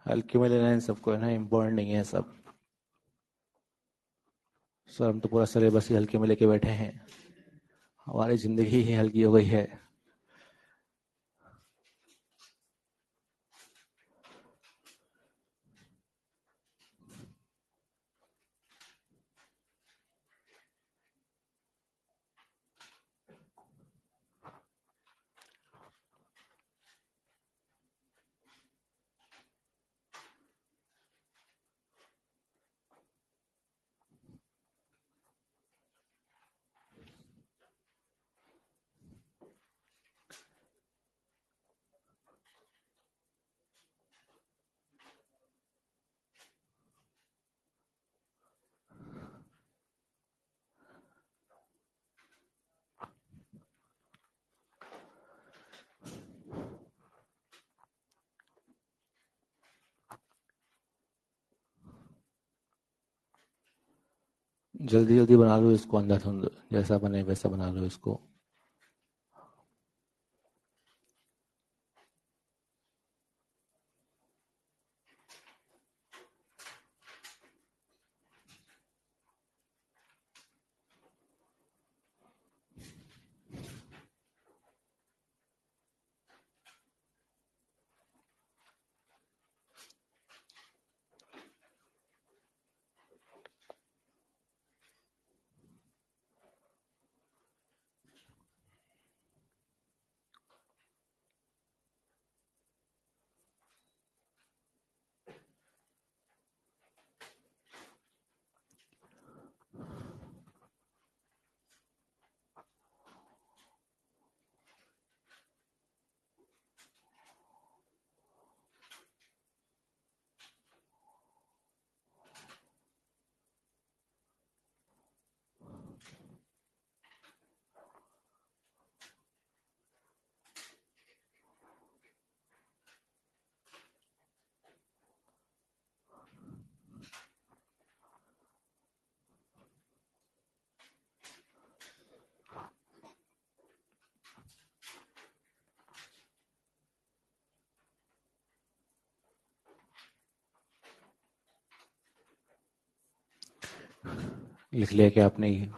हल्के में लेना है इन सबको, है ना, इम्पोर्टेंट नहीं है सब। सर हम तो पूरा सिलेबस ही हल्के में लेके बैठे हैं, हमारी जिंदगी ही हल्की हो गई है। जल्दी जल्दी बना लो इसको, अंधाधुंध जैसा बने वैसा बना लो इसको। लिख लिया क्या आपने ये?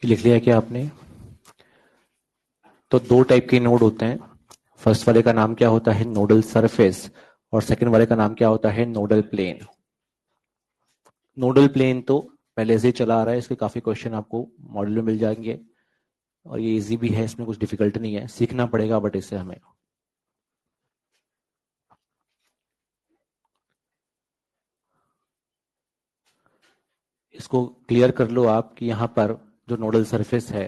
लिख लिया क्या आपने? तो दो टाइप के नोड होते हैं। फर्स्ट वाले का नाम क्या होता है? Nodal surface. और सेकंड वाले का नाम क्या होता है? Nodal plane. नोडल प्लेन तो पहले से ही चला आ रहा है, इसके काफी क्वेश्चन आपको मॉडल में मिल जाएंगे और ये इजी भी है, इसमें कुछ डिफिकल्ट नहीं है, सीखना पड़ेगा बट इससे हमें। इसको क्लियर कर लो आप कि यहाँ पर जो नोडल सरफेस है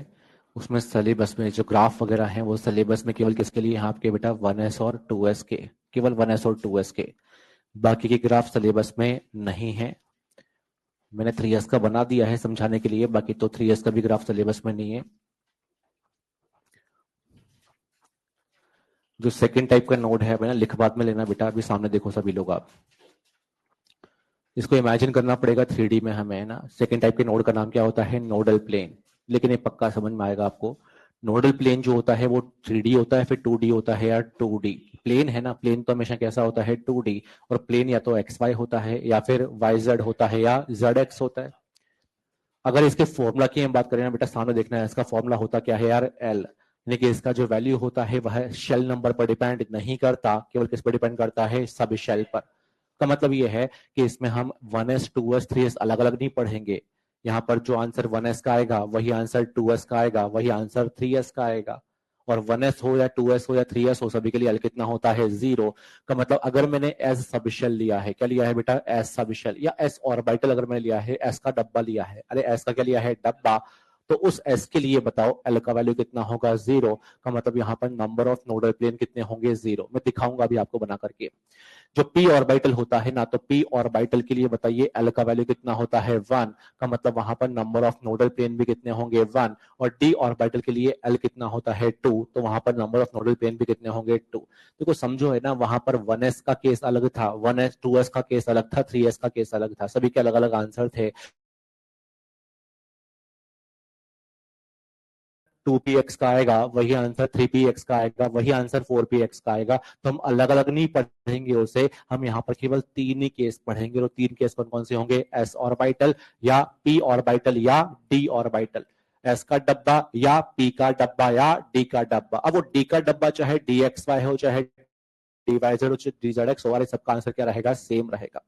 उसमें सिलेबस में जो ग्राफ वगैरह हैं वो सिलेबस में केवल किसके लिए? यहाँ आपके बेटा 1s और 2s के, केवल 1s और 2s के, बाकी के ग्राफ सिलेबस में नहीं है। मैंने 3s का बना दिया है समझाने के लिए, बाकी तो 3s का भी ग्राफ सिलेबस में नहीं है। जो सेकंड टाइप का नोड है, मैंने लिख बाद में लेना बेटा, अभी सामने देखो सभी लोग आप। इसको इमेजिन करना पड़ेगा 3D में हमें, है ना। सेकंड टाइप के नोड का नाम क्या होता है? Nodal plane. लेकिन ये पक्का समझ में आएगा आपको। नोडल प्लेन जो होता है वो 3D होता है, फिर 2D होता है, या 2D प्लेन है ना। प्लेन तो हमेशा कैसा होता है? 2D। और प्लेन या तो XY होता है, या फिर YZ होता है, या ZX होता है। अगर इसके फॉर्मूला की हम बात करें ना बेटा, सामने देखना है, इसका फॉर्मूला होता क्या है यार? L। यानी कि इसका जो वैल्यू होता है वह शेल नंबर पर डिपेंड नहीं करता, केवल किस पर डिपेंड करता है? सब शेल पर। का मतलब ये है कि इसमें हम 1s 2s 3s अलग अलग नहीं पढ़ेंगे। यहाँ पर जो आंसर 1s का आएगा वही आंसर 2s का आएगा, वही आंसर 3s का आएगा। और 1s हो या 2s हो या 3s हो, सभी के लिए L कितना होता है? 0। का मतलब अगर मैंने एस सबशेल लिया है, क्या लिया है बेटा? एस सबशेल, या एस ऑर्बिटल अगर मैंने लिया है, एस का डब्बा लिया है, अरे एस का क्या लिया है? डब्बा। तो उस एस के लिए बताओ एल का वैल्यू कितना होगा? 0। का मतलब यहाँ पर नंबर ऑफ नोडल प्लेन कितने होंगे? 0। मैं दिखाऊंगा अभी आपको बना करके। जो पी ऑर्बिटल होता है ना, तो पी ऑर्बिटल के लिए बताइए एल का वैल्यू कितना होता है? 1। का मतलब वहां पर नंबर ऑफ नोडल प्लेन भी कितने होंगे? 1। और डी ऑर्बिटल के लिए एल कितना होता है? 2। तो वहां पर नंबर ऑफ नोडल प्लेन भी कितने होंगे? 2। देखो समझो, है ना, वहां पर 1s का केस अलग था, 1s 2s का केस अलग था, 3s का केस अलग था, सभी के अलग अलग आंसर थे। 2px का आएगा वही आंसर 3px का आएगा, वही आंसर 4px का आएगा। तो हम अलग अलग नहीं पढ़ेंगे उसे, हम यहाँ पर केवल तीन ही केस पढ़ेंगे। और तीन केस कौन कौन से होंगे? एस ऑर्बिटल, या पी ऑर्बिटल, या डी ऑर्बिटल। एस का डब्बा, या पी का डब्बा, या डी का डब्बा। अब वो डी का डब्बा चाहे डी एक्स वाई हो, चाहे डी वाई जेड हो, चाहे डी जेड एक्स हो, सबका आंसर क्या रहेगा? सेम रहेगा।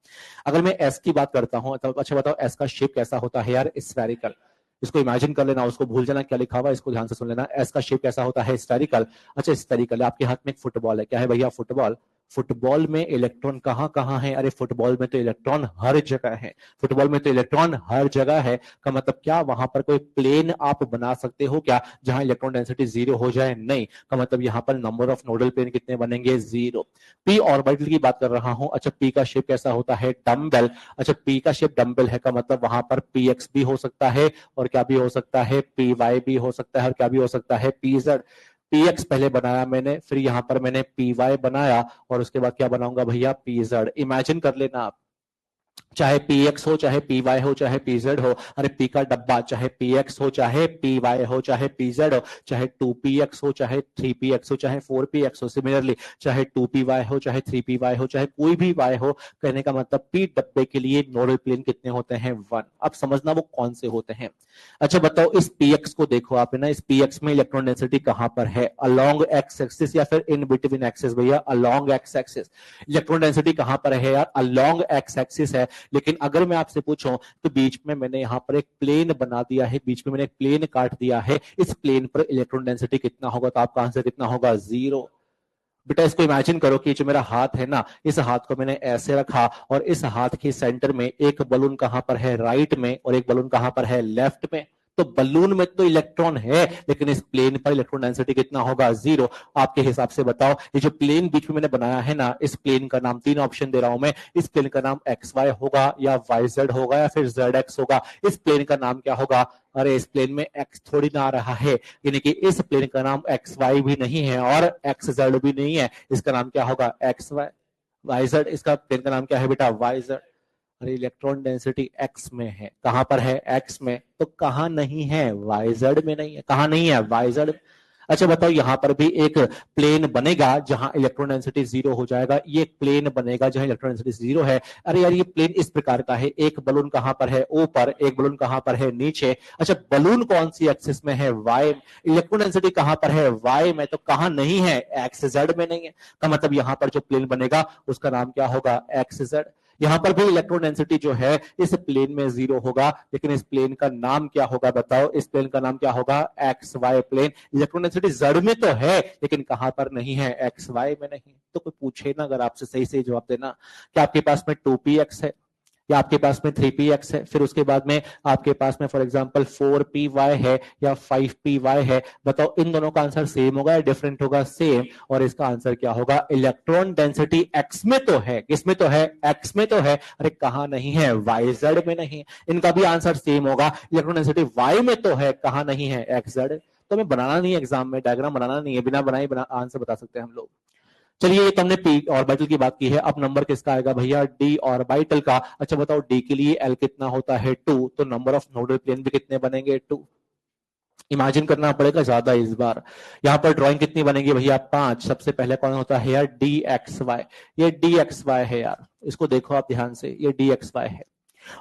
अगर मैं एस की बात करता हूं तो अच्छा बताओ, एस का शेप कैसा होता है यार? स्फेरिकल। इसको इमेजिन कर लेना, उसको भूल जाना क्या लिखा हुआ है, इसको ध्यान से सुन लेना। एस का शेप कैसा होता है? स्फेरिकल। अच्छा स्फेरिकल, आपके हाथ में एक फुटबॉल है, क्या है भैया? फुटबॉल। फुटबॉल में इलेक्ट्रॉन कहाँ कहाँ है? अरे फुटबॉल में तो इलेक्ट्रॉन हर जगह है, फुटबॉल में तो इलेक्ट्रॉन हर जगह है। का मतलब क्या वहां पर कोई प्लेन आप बना सकते हो क्या जहां इलेक्ट्रॉन डेंसिटी जीरो हो जाए? नहीं। का मतलब यहाँ पर नंबर ऑफ नोडल प्लेन कितने बनेंगे? जीरो। पी ऑर्बिटल की बात कर रहा हूं। अच्छा पी का शेप कैसा होता है? डम्बेल। अच्छा पी का शेप डम्बेल है, का मतलब वहां पर पी एक्स भी हो सकता है और क्या भी हो सकता है? पी वाई भी हो सकता है और क्या भी हो सकता है? P Z. पी एक्स पहले बनाया मैंने, फिर यहां पर मैंने पी वाई बनाया और उसके बाद क्या बनाऊंगा भैया? P Z. इमेजिन कर लेना आप, चाहे पी एक्स हो, चाहे पी वाई हो, चाहे पी जेड हो। अरे पी का डब्बा, चाहे पी एक्स हो, चाहे पी वाई हो, चाहे पी जेड हो, चाहे 2px हो, चाहे 3px हो, चाहे 4px हो। सिमिलरली चाहे 2py हो, चाहे 3py हो, चाहे कोई भी y हो, कहने का मतलब पी डब्बे के लिए नोडल प्लेन कितने होते हैं? 1। अब समझना वो कौन से होते हैं। अच्छा बताओ इस px को देखो आप, है ना, इस px में इलेक्ट्रॉन डेंसिटी कहां पर है? अलोंग एक्स एक्सिस या फिर इन बिटवीन एक्सिस? भैया along x axis. Electron density कहां पर है यार? अलोंग एक्स एक्सिस है। लेकिन अगर मैं आपसे पूछूं तो बीच में मैंने यहां पर एक प्लेन बना दिया है, बीच में मैंने एक प्लेन काट दिया है, इस प्लेन पर इलेक्ट्रॉन डेंसिटी कितना होगा? तो आपका आंसर कितना होगा? जीरो। बेटा इसको इमेजिन करो कि जो मेरा हाथ है ना, इस हाथ को मैंने ऐसे रखा और इस हाथ के सेंटर में एक बलून कहां पर है? राइट में, और एक बलून कहां पर है? लेफ्ट में। तो बलून में तो इलेक्ट्रॉन है लेकिन इस प्लेन पर इलेक्ट्रॉन डेंसिटी कितना होगा? जीरो। आपके हिसाब से बताओ ये जो प्लेन बीच में मैंने बनाया है ना, इस प्लेन का नाम, 3 ऑप्शन दे रहा हूं मैं, इस प्लेन का नाम एक्स वाई होगा या वाई जेड होगा या फिर जेड एक्स होगा? इस प्लेन का नाम क्या होगा? अरे इस प्लेन में एक्स थोड़ी ना आ रहा है, यानी कि इस प्लेन का नाम एक्स वाई भी नहीं है और एक्स जेड भी नहीं है, इसका नाम क्या होगा? X Y. वाई जेड, इसका प्लेन का नाम क्या है बेटा? Y Z. अरे इलेक्ट्रॉन डेंसिटी एक्स में है, कहां पर है? एक्स में। तो कहां नहीं है? वाई जेड में नहीं है। कहां नहीं है? Y Z. अच्छा बताओ यहां पर भी एक प्लेन बनेगा जहां इलेक्ट्रॉन डेंसिटी जीरो हो जाएगा, ये प्लेन बनेगा जहां इलेक्ट्रॉन डेंसिटी जीरो है। अरे यार ये प्लेन इस प्रकार का है, एक बलून कहां पर है? ऊपर, एक बलून कहां पर है? नीचे। अच्छा बलून कौन सी एक्सिस में है? वाई। इलेक्ट्रॉन डेंसिटी कहां पर है? वाई में। तो कहां नहीं है? एक्स जेड में नहीं है। का मतलब यहां पर जो प्लेन बनेगा उसका नाम क्या होगा? X Z. यहां पर भी इलेक्ट्रॉन डेंसिटी जो है इस प्लेन में जीरो होगा, लेकिन इस प्लेन का नाम क्या होगा? बताओ इस प्लेन का नाम क्या होगा? X Y plane. Electron density Z में तो है लेकिन कहां पर नहीं है? एक्स वाई में नहीं। तो कोई पूछे ना अगर आपसे, सही सही जवाब देना। क्या आपके पास में 2px है या आपके पास में 3px है, फिर उसके बाद में आपके पास में फॉर एग्जांपल 4py है या 5py है? बताओ इन दोनों का आंसर सेम होगा या डिफरेंट होगा? सेम। और इसका आंसर क्या होगा? इलेक्ट्रॉन डेंसिटी एक्स में तो है, किसमें तो है? एक्स में तो है। अरे कहां नहीं है? वाई जेड में नहीं। इनका भी आंसर सेम होगा, इलेक्ट्रॉन डेंसिटी वाई में तो है, कहां नहीं है? X Z. तो हमें बनाना नहीं है एग्जाम में, डायग्राम बनाना नहीं है, बिना बनाए बना आंसर बता सकते हैं हम लोग। चलिए ये तो हमने पी ऑर्बिटल की बात की है, अब नंबर किसका आएगा भैया? डी ऑर्बिटल का। अच्छा बताओ डी के लिए एल कितना होता है? 2। तो नंबर ऑफ नोडल प्लेन भी कितने बनेंगे? 2। इमेजिन करना पड़ेगा ज्यादा इस बार। यहां पर ड्राइंग कितनी बनेगी भैया? 5। सबसे पहले कौन होता है यार? D X Y. ये डी एक्स वाई है यार, इसको देखो आप ध्यान से, ये डी एक्स वाई है।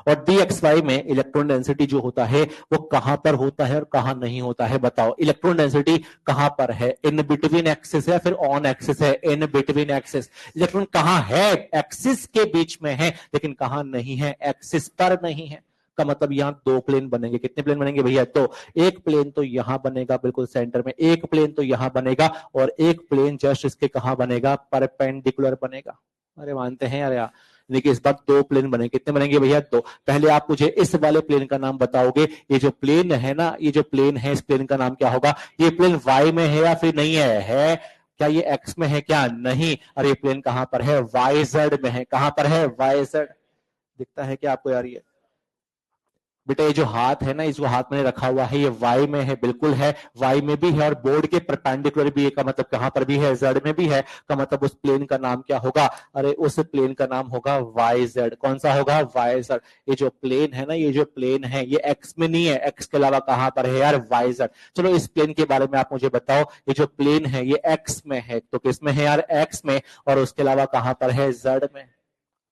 और dxy में इलेक्ट्रॉन डेंसिटी जो होता है वो कहां पर होता है और कहां नहीं होता है? बताओ इलेक्ट्रॉन डेंसिटी कहां पर है? इन बिटवीन एक्सिस है फिर ऑन एक्सिस है? In between axis. इलेक्ट्रॉन कहां है? एक्सिस के बीच में है लेकिन कहां नहीं है? एक्सिस पर नहीं है। का मतलब यहां 2 प्लेन बनेंगे। कितने प्लेन बनेंगे भैया? तो एक प्लेन तो यहां बनेगा बिल्कुल सेंटर में, एक प्लेन तो यहां बनेगा और एक प्लेन जस्ट इसके कहां बनेगा? परपेंडिकुलर बनेगा। अरे मानते हैं यार, देखिए इस बार 2 प्लेन बने। कितने बनेंगे भैया? 2। पहले आप मुझे इस वाले प्लेन का नाम बताओगे, ये जो प्लेन है ना, ये जो प्लेन है, इस प्लेन का नाम क्या होगा? ये प्लेन वाई में है या फिर नहीं है? है। क्या ये एक्स में है? क्या नहीं। अरे ये प्लेन कहां पर है? वाई जेड में है। कहां पर है? Y Z. दिखता है क्या आपको यार? ये बेटा ये जो हाथ है ना, इस जो हाथ मैंने रखा हुआ है ये वाई में है, बिल्कुल है, वाई में भी है और बोर्ड के परपेंडिकुलर भी है। का मतलब कहां पर भी है? जेड में भी है। का मतलब उस प्लेन का नाम क्या होगा? अरे उस प्लेन का नाम होगा वाई जेड। कौन सा होगा? Y Z. ये जो प्लेन है ना, ये जो प्लेन है ये एक्स में नहीं है, एक्स के अलावा कहां पर है यार? Y Z. चलो इस प्लेन के बारे में आप मुझे बताओ, ये जो प्लेन है ये एक्स में है, तो किस में है यार? एक्स में। और उसके अलावा कहां पर है? जेड में।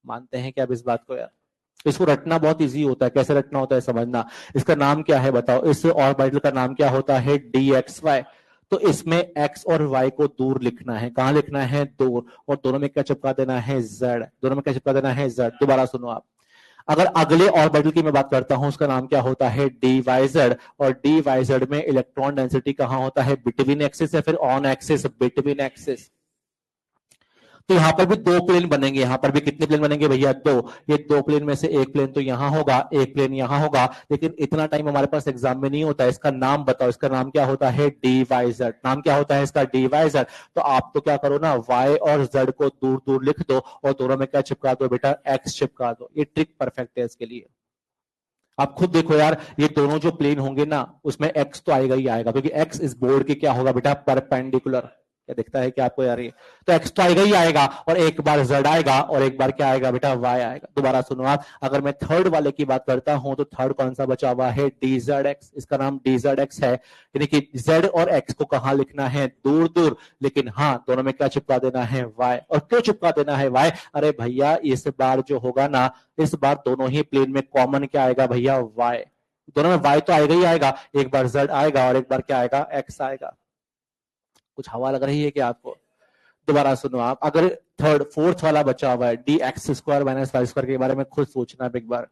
मानते हैं क्या अब इस बात को यार? इसको रटना बहुत इजी होता है, कैसे रटना होता है समझना। इसका नाम क्या है बताओ? इस ऑर्बिटल का नाम क्या होता है? D X Y. तो इसमें एक्स और वाई को दूर लिखना है। कहां लिखना है? दूर। और दोनों में क्या चिपका देना है? जेड। दोनों में क्या चिपका देना है? जेड। दोबारा सुनो आप, अगर अगले ऑर्बिटल की मैं बात करता हूं, उसका नाम क्या होता है? D Y Z. और डी वाई जेड में इलेक्ट्रॉन डेंसिटी कहां होता है? बिटवीन एक्सिस या फिर ऑन एक्सिस? Between axis. तो यहां पर भी दो प्लेन बनेंगे, यहां पर भी कितने प्लेन बनेंगे भैया? दो। ये दो प्लेन में से एक प्लेन तो यहां होगा, एक प्लेन यहां होगा, लेकिन इतना टाइम हमारे पास एग्जाम में नहीं होता। इसका नाम बताओ, इसका नाम क्या होता है? D Y Z. नाम क्या होता है इसका? D Y Z. तो आप तो क्या करो ना, वाई और जेड को दूर दूर लिख दो और दोनों में क्या चिपका दो बेटा? एक्स चिपका दो। ये ट्रिक परफेक्ट है इसके लिए। आप खुद देखो यार, ये दोनों जो प्लेन होंगे ना, उसमें एक्स तो आएगा ही आएगा, क्योंकि एक्स इस बोर्ड के क्या होगा बेटा? परपेंडिकुलर। क्या दिखता है क्या आपको यार? ये तो एक्स तो आएगा ही आएगा, और एक बार जेड आएगा, और एक बार क्या आएगा बेटा? वाई आएगा। दोबारा सुनो आप, अगर मैं थर्ड वाले की बात करता हूं तो थर्ड कौन सा बचा हुआ है? D Z x. इसका नाम डी जेड एक्स है, यानी कि जेड और एक्स को कहां लिखना है? दूर दूर, लेकिन हाँ दोनों में क्या चिपका देना है? वाई। और क्यों चिपका देना है वाई? अरे भैया इस बार जो होगा ना, इस बार दोनों ही प्लेन में कॉमन क्या आएगा भैया? वाई। दोनों में वाई तो आएगा ही आएगा, एक बार जेड आएगा और एक बार क्या आएगा? एक्स आएगा। कुछ हवा लग रही है क्या आपको? दोबारा सुनो आप, अगर थर्ड फोर्थ वाला बचा हुआ है D x square minus Y square के बारे में खुद सोचना एक बार।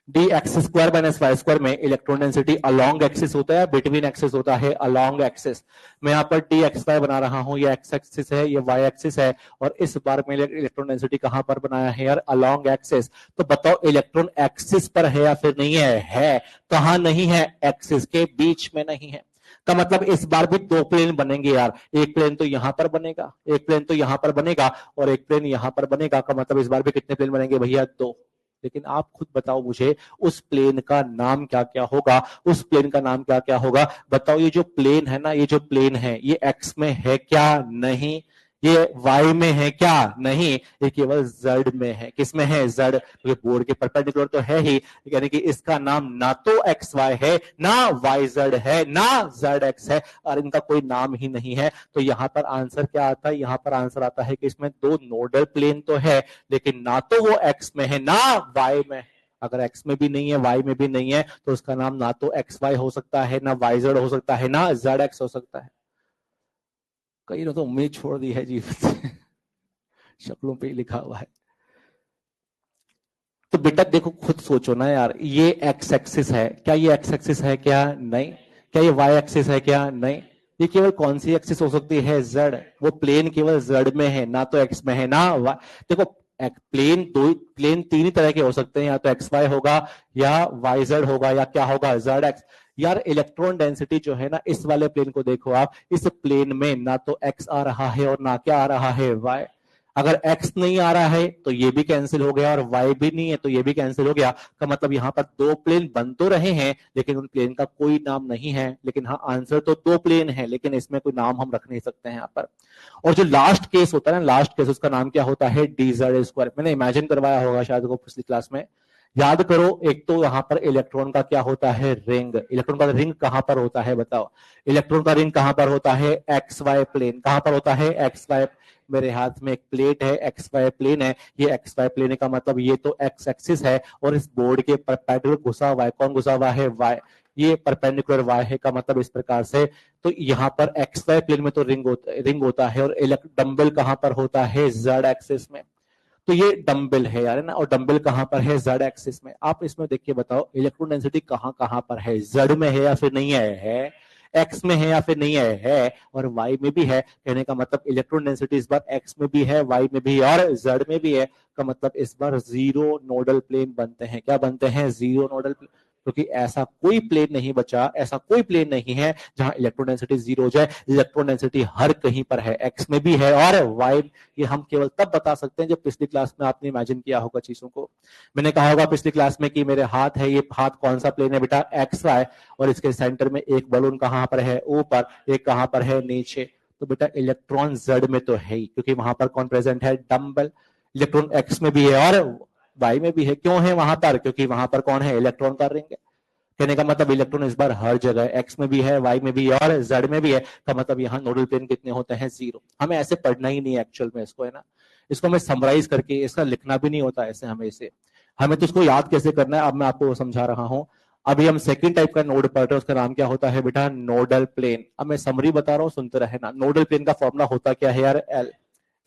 D x square minus Y square में इलेक्ट्रॉन डेंसिटी अलोंग एक्सिस होता है, बिटवीन एक्सिस होता है अलोंग एक्सिस। मैं यहाँ पर डी एक्स वाई बना रहा हूँ, ये एक्स एक्सिस है, ये वाई एक्सिस है, और इस बार में इलेक्ट्रॉन डेंसिटी कहां पर बनाया है यार? Along axis. तो बताओ इलेक्ट्रॉन एक्सिस पर है या फिर नहीं है? है। कहां नहीं है? एक्सिस के बीच में नहीं है। का मतलब इस बार भी दो प्लेन बनेंगे यार, एक प्लेन तो यहां पर बनेगा, एक प्लेन तो यहां पर बनेगा, और एक प्लेन यहां पर बनेगा। का मतलब इस बार भी कितने प्लेन बनेंगे भैया? दो। लेकिन आप खुद बताओ मुझे, उस प्लेन का नाम क्या क्या होगा? उस प्लेन का नाम क्या क्या होगा? बताओ, ये जो प्लेन है ना, ये जो प्लेन है, ये एक्स में है क्या? नहीं। ये वाई में है क्या? नहीं। ये केवल जेड में है। किस में है? जेड। क्योंकि बोर्ड के परपेंडिकुलर तो है ही, यानी कि इसका नाम ना तो एक्स वाई है, ना वाई जेड है, ना जेड एक्स है, और इनका कोई नाम ही नहीं है। तो यहां पर आंसर क्या आता है? यहां पर आंसर आता है कि इसमें दो नोडल प्लेन तो है, लेकिन ना तो वो एक्स में है ना वाई में। अगर एक्स में भी नहीं है, वाई में भी नहीं है, तो उसका नाम ना तो एक्स वाई हो सकता है, ना वाई जेड हो सकता है, ना जेड एक्स हो सकता है। कई ने तो उम्मीद छोड़ दी है जीवन से। शक्लों पे ही लिखा हुआ है। तो बेटा देखो, खुद सोचो ना यार, ये एक्स एक्सिस है क्या? ये एक्स एक्सिस है क्या? नहीं। क्या ये वाई एक्सिस है क्या? नहीं। ये केवल कौन सी एक्सिस हो सकती है? जेड। वो प्लेन केवल जेड में है, ना तो एक्स में है ना वाई। देखो, प्लेन तीन ही तरह के हो सकते हैं, या तो एक्स वाई होगा, या वाई जेड होगा, या क्या होगा? Z x. यार इलेक्ट्रॉन डेंसिटी जो है ना, इस वाले प्लेन को देखो आप, इस प्लेन में ना तो एक्स आ रहा है और ना क्या आ रहा है? वाई। अगर x नहीं आ रहा है तो ये भी कैंसिल हो गया, और y भी नहीं है तो ये भी कैंसिल हो गया। का मतलब यहां पर दो प्लेन बन तो रहे हैं, लेकिन उन प्लेन का कोई नाम नहीं है। लेकिन हाँ, आंसर तो दो प्लेन है, लेकिन इसमें कोई नाम हम रख नहीं सकते हैं यहाँ पर। और जो लास्ट केस होता है ना, लास्ट केस, उसका नाम क्या होता है? D Z square. मैंने इमेजिन करवाया होगा शायद को पिछली क्लास में। याद करो, एक तो यहां पर इलेक्ट्रॉन का क्या होता है? रिंग। इलेक्ट्रॉन का रिंग कहां पर होता है बताओ? इलेक्ट्रॉन का रिंग कहां पर होता है? X Y plane. कहां पर होता है? X Y. मेरे हाथ में एक प्लेट है, एक्स वाई प्लेन है। ये एक्स वाई प्लेन का मतलब ये तो एक्स एक्सिस है, और इस बोर्ड के परपेंडिकुलर घुसा हुआ है। कौन घुसा हुआ है? वाई। ये परपेंडिकुलर वाई है, का मतलब इस प्रकार से। तो यहाँ पर एक्स वाई प्लेन में तो रिंग होता है, और डंबल कहां पर होता है? जेड एक्सिस में। तो ये डंबल है यार, ना, और डंबल कहां पर है? जेड एक्सिस में। आप इसमें देखिए बताओ, इलेक्ट्रॉन डेंसिटी कहां कहां पर है? जेड में है या फिर नहीं है? एक्स में है या फिर नहीं है? और वाई में भी है। कहने का मतलब इलेक्ट्रॉन डेंसिटी इस बार एक्स में भी है, वाई में भी है, और जेड में भी है। का मतलब इस बार जीरो नोडल प्लेन बनते हैं। क्या बनते हैं? Zero nodal plane. क्योंकि ऐसा कोई प्लेन नहीं बचा, ऐसा कोई प्लेन नहीं है जहां इलेक्ट्रॉन डेंसिटी जीरो हो जाए। इलेक्ट्रॉन डेंसिटी हर कहीं पर है, एक्स में भी है और वाई। ये हम केवल तब बता सकते हैं जब पिछली क्लास में आपने इमेजिन किया होगा चीजों को। मैंने कहा होगा पिछली क्लास में कि मेरे हाथ है, ये हाथ कौन सा प्लेन है बेटा? X Y. और इसके सेंटर में एक बलून कहां पर है? ऊपर। एक कहां पर है? नीचे। तो बेटा इलेक्ट्रॉन जेड में तो है ही, क्योंकि वहां पर कौन प्रेजेंट है? डंबल। इलेक्ट्रॉन एक्स में भी है और वाई में भी है। क्यों है वहां पर? क्योंकि वहां पर कौन है? इलेक्ट्रॉन का रिंग है। कहने का मतलब इलेक्ट्रॉन इस बार हर जगह, एक्स में भी है, वाई में भी है, और जेड में भी है। का मतलब यहाँ नोडल प्लेन कितने होते हैं? जीरो। हमें ऐसे पढ़ना ही नहीं है एक्चुअल में इसको, है ना। इसको हमें समराइज करके, इसका लिखना भी नहीं होता ऐसे हमें तो इसको याद कैसे करना है, अब मैं आपको समझा रहा हूं। अभी हम सेकंड टाइप का नोड पढ़ रहे हैं, उसका नाम क्या होता है बेटा? Nodal plane. अब मैं समरी बता रहा हूं, सुनते रहे ना। नोडल प्लेन का फॉर्मूला होता क्या है यार? एल।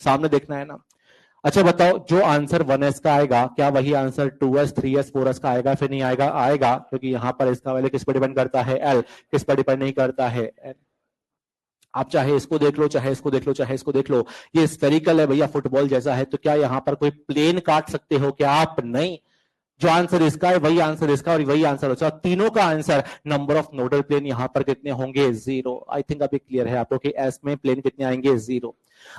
सामने देखना है ना। अच्छा बताओ, जो आंसर 1s का आएगा, क्या वही आंसर 2s 3s 4s का आएगा? फिर नहीं आएगा? आएगा, क्योंकि यहां पर इसका वैल्यू किस पर डिपेंड करता है? एल। किस पर डिपेंड नहीं करता है? आप चाहे इसको देख लो, चाहे इसको देख लो, चाहे इसको देख लो, ये स्फेरिकल है भैया, फुटबॉल जैसा है, तो क्या यहां पर कोई प्लेन काट सकते हो क्या आप? नहीं। जो आंसर इसका है वही आंसर इसका और वही आंसर होगा, तीनों का answer. Number of nodal plane यहां पर कितने होंगे? 0। आई थिंक अभी क्लियर है आपको कि एस में प्लेन कितने आएंगे? 0।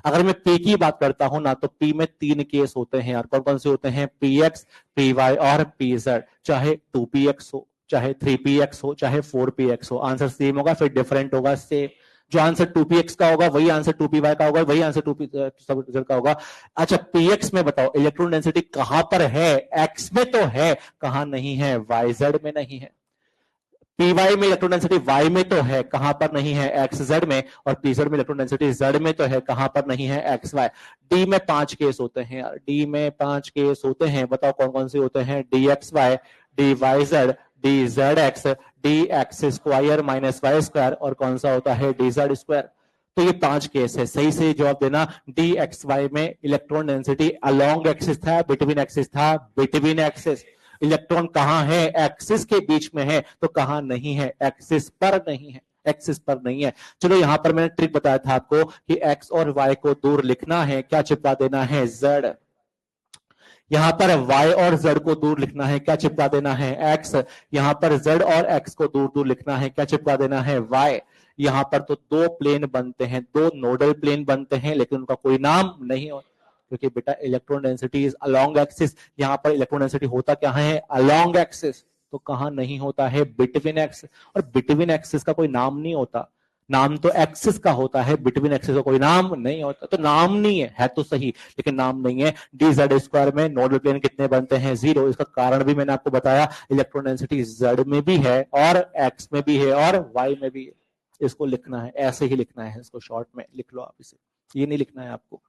अगर मैं पी की बात करता हूं ना, तो पी में 3 केस होते हैं यार। कौन कौन से होते हैं? पी एक्स, पी वाई और पी जेड। चाहे 2px हो, चाहे 3px हो, चाहे 4px हो, आंसर सेम होगा, फिर डिफरेंट होगा सेम। जो आंसर 2px का होगा वही आंसर 2py का होगा, वही आंसर 2p का होगा। अच्छा, px में बताओ इलेक्ट्रॉन डेंसिटी कहां पर है? x में तो है, कहां नहीं है? yz में नहीं है। py में इलेक्ट्रॉन डेंसिटी y में तो है, कहां पर नहीं है? xz में। और pz में इलेक्ट्रॉन डेंसिटी z में तो है, कहां पर नहीं है? xy। d में 5 केस होते हैं यार, d में 5 केस होते हैं। बताओ कौन कौन से होते हैं? dxy, dyz, dzx, dx square minus Y square, और कौन सा होता है? dz square. तो ये 5 केस है। सही से जवाब देना। dxy में इलेक्ट्रॉन डेंसिटी अलोंग एक्सिस था, बिटवीन एक्सिस था? Between axis. इलेक्ट्रॉन कहां है? एक्सिस के बीच में है, तो कहां नहीं है? एक्सिस पर नहीं है, एक्सिस पर नहीं है। चलो यहां पर मैंने ट्रिक बताया था आपको कि एक्स और वाई को दूर लिखना है, क्या चिपका देना है? जेड। यहां पर y और z को दूर लिखना है, क्या चिपका देना है? x। यहां पर z और x को दूर दूर लिखना है, क्या चिपका देना है? y। यहां पर तो 2 प्लेन बनते हैं, 2 नोडल प्लेन बनते हैं, लेकिन उनका कोई नाम नहीं हो, क्योंकि बेटा electron density is along axis. यहां पर इलेक्ट्रॉन डेंसिटी होता क्या है? Along axis. तो कहां नहीं होता है? Between axis. और बिटवीन एक्सिस का कोई नाम नहीं होता, नाम तो एक्सिस का होता है, बिटवीन एक्सिस का कोई नाम नहीं होता। तो नाम नहीं है तो सही, लेकिन नाम नहीं है। डी जेड स्क्वायर में नोडल प्लेन कितने बनते हैं? 0। इसका कारण भी मैंने आपको बताया, इलेक्ट्रॉन डेंसिटी जेड में भी है और एक्स में भी है और वाई में भी है। इसको लिखना है, ऐसे ही लिखना है, इसको शॉर्ट में लिख लो आप इसे, ये नहीं लिखना है आपको।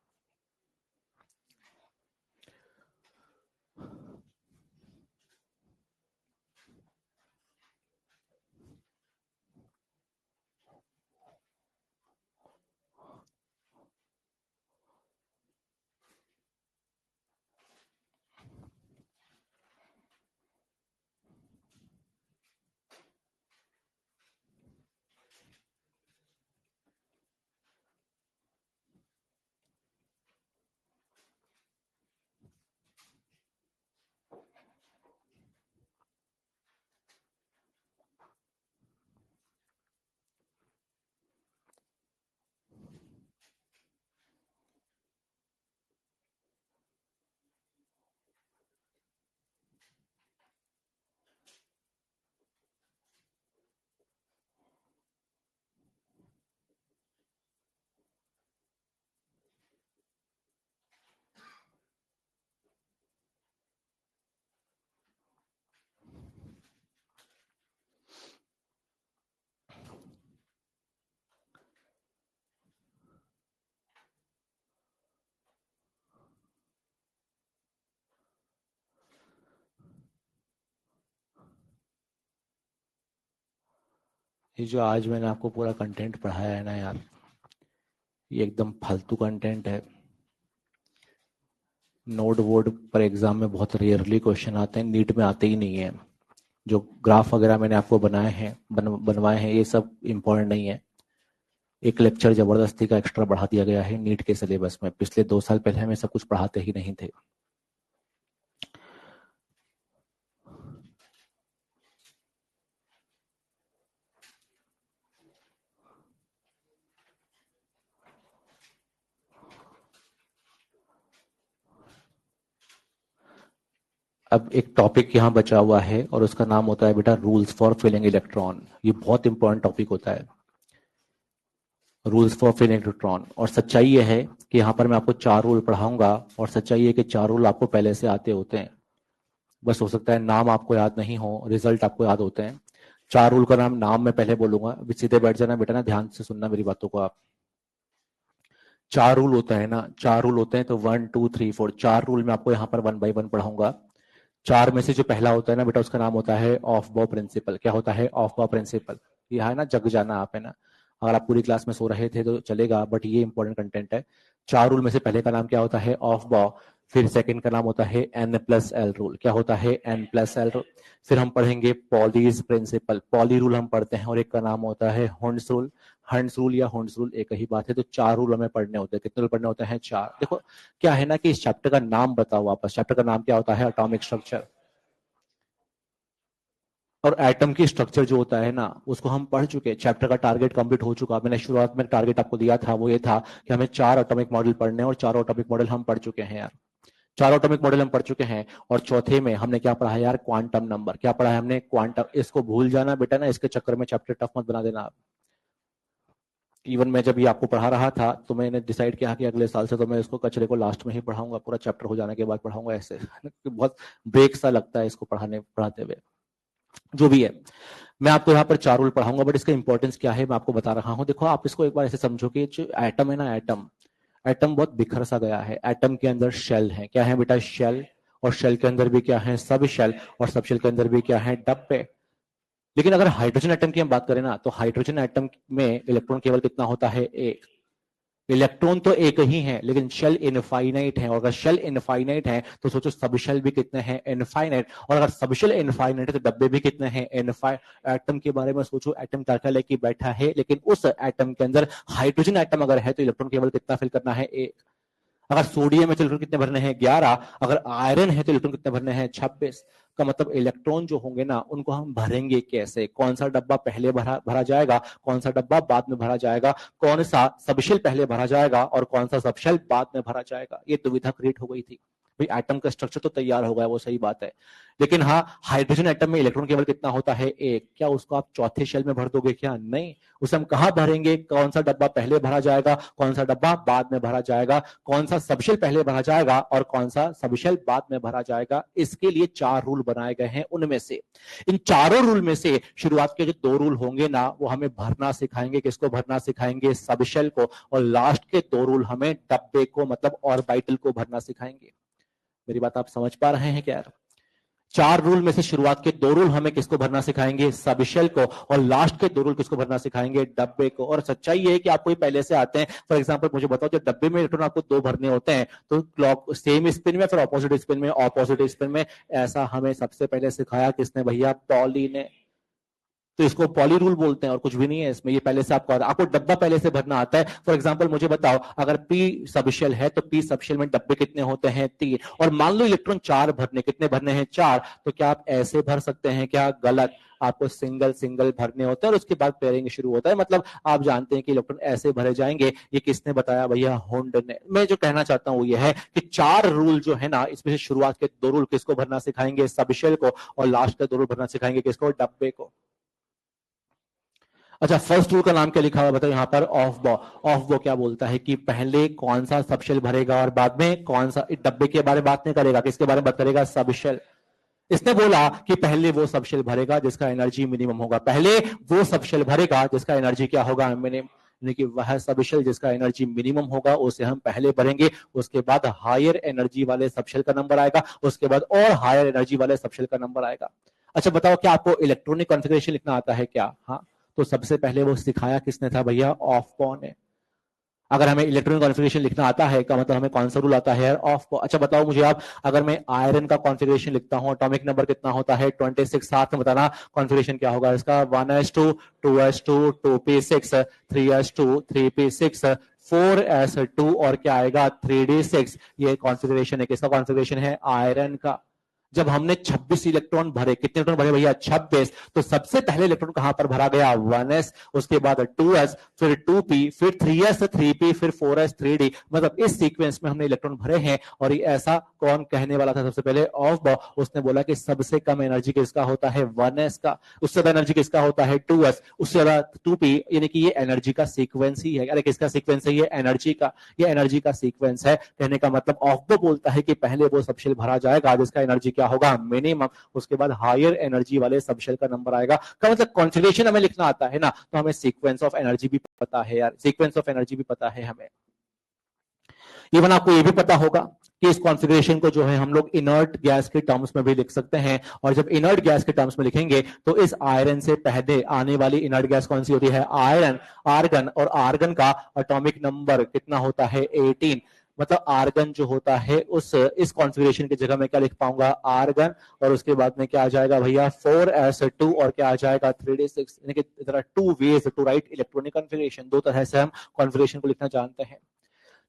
ये जो आज मैंने आपको पूरा कंटेंट पढ़ाया है ना यार, ये एकदम फालतू कंटेंट है। नोड वोड पर एग्जाम में बहुत रेयरली क्वेश्चन आते हैं, नीट में आते ही नहीं है। जो ग्राफ वगैरह मैंने आपको बनाए हैं, बनवाए हैं, ये सब इम्पोर्टेंट नहीं है। एक लेक्चर जबरदस्ती का एक्स्ट्रा बढ़ा दिया गया है नीट के सिलेबस में, पिछले 2 साल पहले हमें सब कुछ पढ़ाते ही नहीं थे। अब एक टॉपिक यहाँ बचा हुआ है और उसका नाम होता है बेटा रूल्स फॉर फिलिंग इलेक्ट्रॉन। ये बहुत इंपॉर्टेंट टॉपिक होता है, रूल्स फॉर फिलिंग इलेक्ट्रॉन। और सच्चाई ये है कि यहाँ पर मैं आपको 4 रूल पढ़ाऊंगा, और सच्चाई है कि 4 रूल आपको पहले से आते होते हैं, बस हो सकता है नाम आपको याद नहीं हो, रिजल्ट आपको याद होते हैं। 4 रूल का नाम मैं पहले बोलूंगा, अभी सीधे बैठ जाना बेटा ना, ध्यान से सुनना मेरी बातों को आप। 4 रूल होता है ना, 4 रूल होते हैं, तो 1 2 3 4, 4 रूल मैं आपको यहाँ पर 1 बाय 1 पढ़ाऊंगा। 4 में से जो पहला होता है ना बेटा, उसका नाम होता है ऑफ बॉ प्रिंसिपल। क्या होता है? ऑफ बॉ प्रिंसिपल। ये है ना, जग जाना आप, है ना। अगर आप पूरी क्लास में सो रहे थे तो चलेगा, बट ये इंपॉर्टेंट कंटेंट है। 4 रूल में से पहले का नाम क्या होता है? ऑफ बॉ। फिर सेकंड का नाम होता है N+L रूल। क्या होता है? N+L rule. फिर हम पढ़ेंगे पॉलीज प्रिंसिपल, पॉली रूल हम पढ़ते हैं, और एक का नाम होता है हंड्स रूल। हंड्स रूल या हंड्स रूल एक ही बात है। तो 4 रूल हमें पढ़ने होते हैं। कितने रूल पढ़ने होते हैं? 4। देखो क्या है ना कि इस चैप्टर का नाम बताओ वापस। चैप्टर का नाम क्या होता है? Atomic structure. और एटम की स्ट्रक्चर जो होता है ना, उसको हम पढ़ चुके हैं। चैप्टर का टारगेट कंप्लीट हो चुका। मैंने शुरुआत में टारगेट आपको दिया था, वो ये था कि हमें 4 एटॉमिक मॉडल पढ़ने हैं, और 4 एटॉमिक मॉडल हम पढ़ चुके हैं यार। 4 एटॉमिक मॉडल हम पढ़ चुके हैं। और चौथे में हमने क्या पढ़ा है यार? Quantum number. क्या पढ़ा है हमने? क्वांटम। इसको भूल जाना बेटा ना, इसके चक्कर में चैप्टर टफ मत बना देना आप। इवन मैं जब ये आपको पढ़ा रहा था तो मैंने डिसाइड किया कि अगले साल से तो मैं इसको कचरे को लास्ट में ही पढ़ाऊंगा, पूरा चैप्टर हो जाने के बाद पढ़ाऊंगा ऐसे। बहुत ब्रेक सा लगता है इसको पढ़ाते हुए। जो भी है, मैं आपको यहाँ पर 4 रूल पढ़ाऊंगा, बट इसका इंपॉर्टेंस क्या है मैं आपको बता रहा हूँ। देखो आप इसको एक बार ऐसे समझो कि जो एटम है ना, एटम बहुत बिखर सा गया है। एटम के अंदर शेल है। क्या है बेटा? शेल। और शेल के अंदर भी क्या है? सब शेल। और सब शेल के अंदर भी क्या है? डब्बे। लेकिन अगर हाइड्रोजन एटम की हम बात करें ना, तो हाइड्रोजन एटम में इलेक्ट्रॉन केवल कितना होता है? एक। इलेक्ट्रॉन तो एक ही है, लेकिन शेल इनफाइनाइट है। और अगर शेल इनफाइनाइट है तो सोचो सब शेल भी कितने हैं? इनफाइनाइट। और अगर सब शेल इनफाइनाइट है तो डब्बे भी कितने हैं? इनफाइनाइट। एटम के बारे में सोचो, एटम क्या क्या लेके बैठा है, लेकिन उस एटम के अंदर हाइड्रोजन एटम अगर है तो इलेक्ट्रॉन केवल कितना फिल करना है? एक। अगर सोडियम है तो इलेक्ट्रॉन कितने भरने हैं? 11। अगर आयरन है तो इलेक्ट्रॉन कितने भरने हैं? 26। का मतलब इलेक्ट्रॉन जो होंगे ना, उनको हम भरेंगे कैसे? कौन सा डब्बा पहले भरा जाएगा, कौन सा डब्बा बाद में भरा जाएगा, कौन सा सबशेल पहले भरा जाएगा और कौन सा सबशेल बाद में भरा जाएगा, ये दुविधा क्रिएट हो गई थी। भाई एटम का स्ट्रक्चर तो तैयार हो गया, वो सही बात है, लेकिन हाँ, हाइड्रोजन एटम में इलेक्ट्रॉन केवल कितना होता है? एक। क्या उसको आप चौथे शेल में भर दोगे क्या? नहीं। उसे हम कहां भरेंगे? कौन सा डब्बा पहले भरा जाएगा, कौन सा डब्बा बाद में भरा जाएगा, कौन सा सबशेल पहले भरा जाएगा और कौन सा सबशेल बाद में भरा जाएगा। इसके लिए 4 रूल बनाए गए हैं। उनमें से इन चारों रूल में से शुरुआत के जो 2 रूल होंगे ना, वो हमें भरना सिखाएंगे। किसको भरना सिखाएंगे? सबशेल को। और लास्ट के 2 रूल हमें डब्बे को, मतलब ऑर्बिटल को भरना सिखाएंगे। मेरी बात आप समझ पा रहे हैं क्या यार? 4 रूल में से शुरुआत के 2 रूल हमें किसको भरना सिखाएंगे? सबशेल को। और लास्ट के 2 रूल किसको भरना सिखाएंगे? डब्बे को। और सच्चाई ये है कि आपको ये पहले से आते हैं। फॉर एग्जांपल मुझे बताओ, जो डब्बे में इलेक्ट्रॉन आपको 2 भरने होते हैं, तो क्लॉक सेम स्पिन में, फिर ऑपोजिट स्पिन में, ऑपोजिट स्पिन में, ऐसा हमें सबसे पहले सिखाया किसने भैया? पॉली ने। तो इसको पॉली रूल बोलते हैं और कुछ भी नहीं है इसमें। ये पहले से आपको डब्बा पहले से भरना आता है। फॉर एग्जांपल मुझे बताओ, अगर पी सबशेल है तो पी सबशेल में डब्बे कितने होते हैं? 3। और मान लो इलेक्ट्रॉन 4 भरने, कितने भरने हैं? 4। तो क्या आप ऐसे भर सकते हैं क्या? गलत। आपको सिंगल सिंगल भरने होते हैं और उसके बाद पेयरिंग शुरू होता है। मतलब आप जानते हैं कि इलेक्ट्रॉन ऐसे भरे जाएंगे। ये किसने बताया भैया? हुंड ने। मैं जो कहना चाहता हूं वो ये है कि 4 रूल जो है ना, इसमें से शुरुआत के 2 रूल किसको भरना सिखाएंगे? सबशेल को। और लास्ट के 2 रूल भरना सिखाएंगे किसको? डब्बे को। अच्छा, फर्स्ट रूल का नाम क्या लिखा हुआ बताओ यहाँ पर? ऑफ बॉ। ऑफ बॉ क्या बोलता है कि पहले कौन सा सबशेल भरेगा और बाद में कौन सा। डब्बे के बारे में बात नहीं करेगा, किसके बारे में बात करेगा? सबशेल। इसने बोला कि पहले वो सबशेल भरेगा जिसका एनर्जी मिनिमम होगा। पहले वो सबशेल भरेगा जिसका एनर्जी क्या होगा? मिनिमम। यानी कि वह सबशेल जिसका एनर्जी मिनिमम होगा उसे हम पहले भरेंगे। उसके बाद हायर एनर्जी वाले सबशेल का नंबर आएगा, उसके बाद और हायर एनर्जी वाले सबशेल का नंबर आएगा। अच्छा बताओ, क्या आपको इलेक्ट्रॉनिक कॉन्फ़िगरेशन लिखना आता है क्या? हाँ, तो सबसे पहले वो सिखाया किसने था भैया? ऑफ बॉ ने। अगर हमें इलेक्ट्रॉनिक कॉन्फ़िगरेशन लिखना आता है का मतलब हमें कौन सा रूल आता है? ऑफ बॉ। अच्छा बताओ मुझे आप, अगर मैं आयरन का कॉन्फ़िगरेशन लिखता हूं, एटॉमिक नंबर कितना होता है? 26। साथ में बताना कॉन्फ़िगरेशन क्या होगा इसका? 1s2 2s2 2p6 3s2 3p6 4s2 और क्या आएगा? 3d6। ये कॉन्फ़िगरेशन है किसका? कॉन्फ़िगरेशन है आयरन का। जब हमने 26 इलेक्ट्रॉन भरे, कितने इलेक्ट्रॉन भरे भैया? 26। तो सबसे पहले इलेक्ट्रॉन कहां पर भरा गया? 1s, उसके बाद 2s, फिर 2p, फिर 3s 3p, फिर 4s 3d। मतलब इस सीक्वेंस में हमने इलेक्ट्रॉन भरे हैं। और ये ऐसा कौन कहने वाला था सबसे पहले? ऑफ बॉ। उसने बोला कि सबसे कम एनर्जी किसका होता है? 1s का। उससे ज्यादा एनर्जी किसका होता है? 2s। उससे ज्यादा 2p। यानी कि ये एनर्जी का सीक्वेंस ही है। अरे किसका सीक्वेंस है ये? एनर्जी का। ये एनर्जी का सीक्वेंस है। कहने का मतलब ऑफ बॉ बोलता है कि पहले वो सबशेल भरा जाएगा जिसका एनर्जी क्या होगा? मिनिमम। उसके बाद हायर एनर्जी वाले सबशेल का नंबर आएगा। का मतलब कॉन्फ़िगरेशन हमें लिखना आता है ना, तो हमें सीक्वेंस ऑफ एनर्जी भी पता है यार। सीक्वेंस ऑफ एनर्जी भी पता है हमें। इवन आपको ये भी पता होगा कि इस कॉन्फ़िगरेशन को जो है हम लोग इनर्ट गैस के टर्म्स में भी लिख सकते हैं। और जब इनर्ट गैस के टर्म्स में लिखेंगे तो इस आयरन से पहले आने वाली इनर्ट गैस कौन सी होती है? आयरन। आर्गन। और आर्गन का एटॉमिक नंबर कितना होता है? 18। मतलब आर्गन जो होता है उस इस कॉन्फ़िगरेशन की जगह मैं क्या लिख पाऊंगा, आर्गन, और उसके बाद में क्या आ जाएगा भैया 4s2 और क्या आ जाएगा 3d6, यानी कि इधर two ways to write electronic configuration, दो तरह से हम कॉन्फ़िगरेशन को लिखना जानते हैं।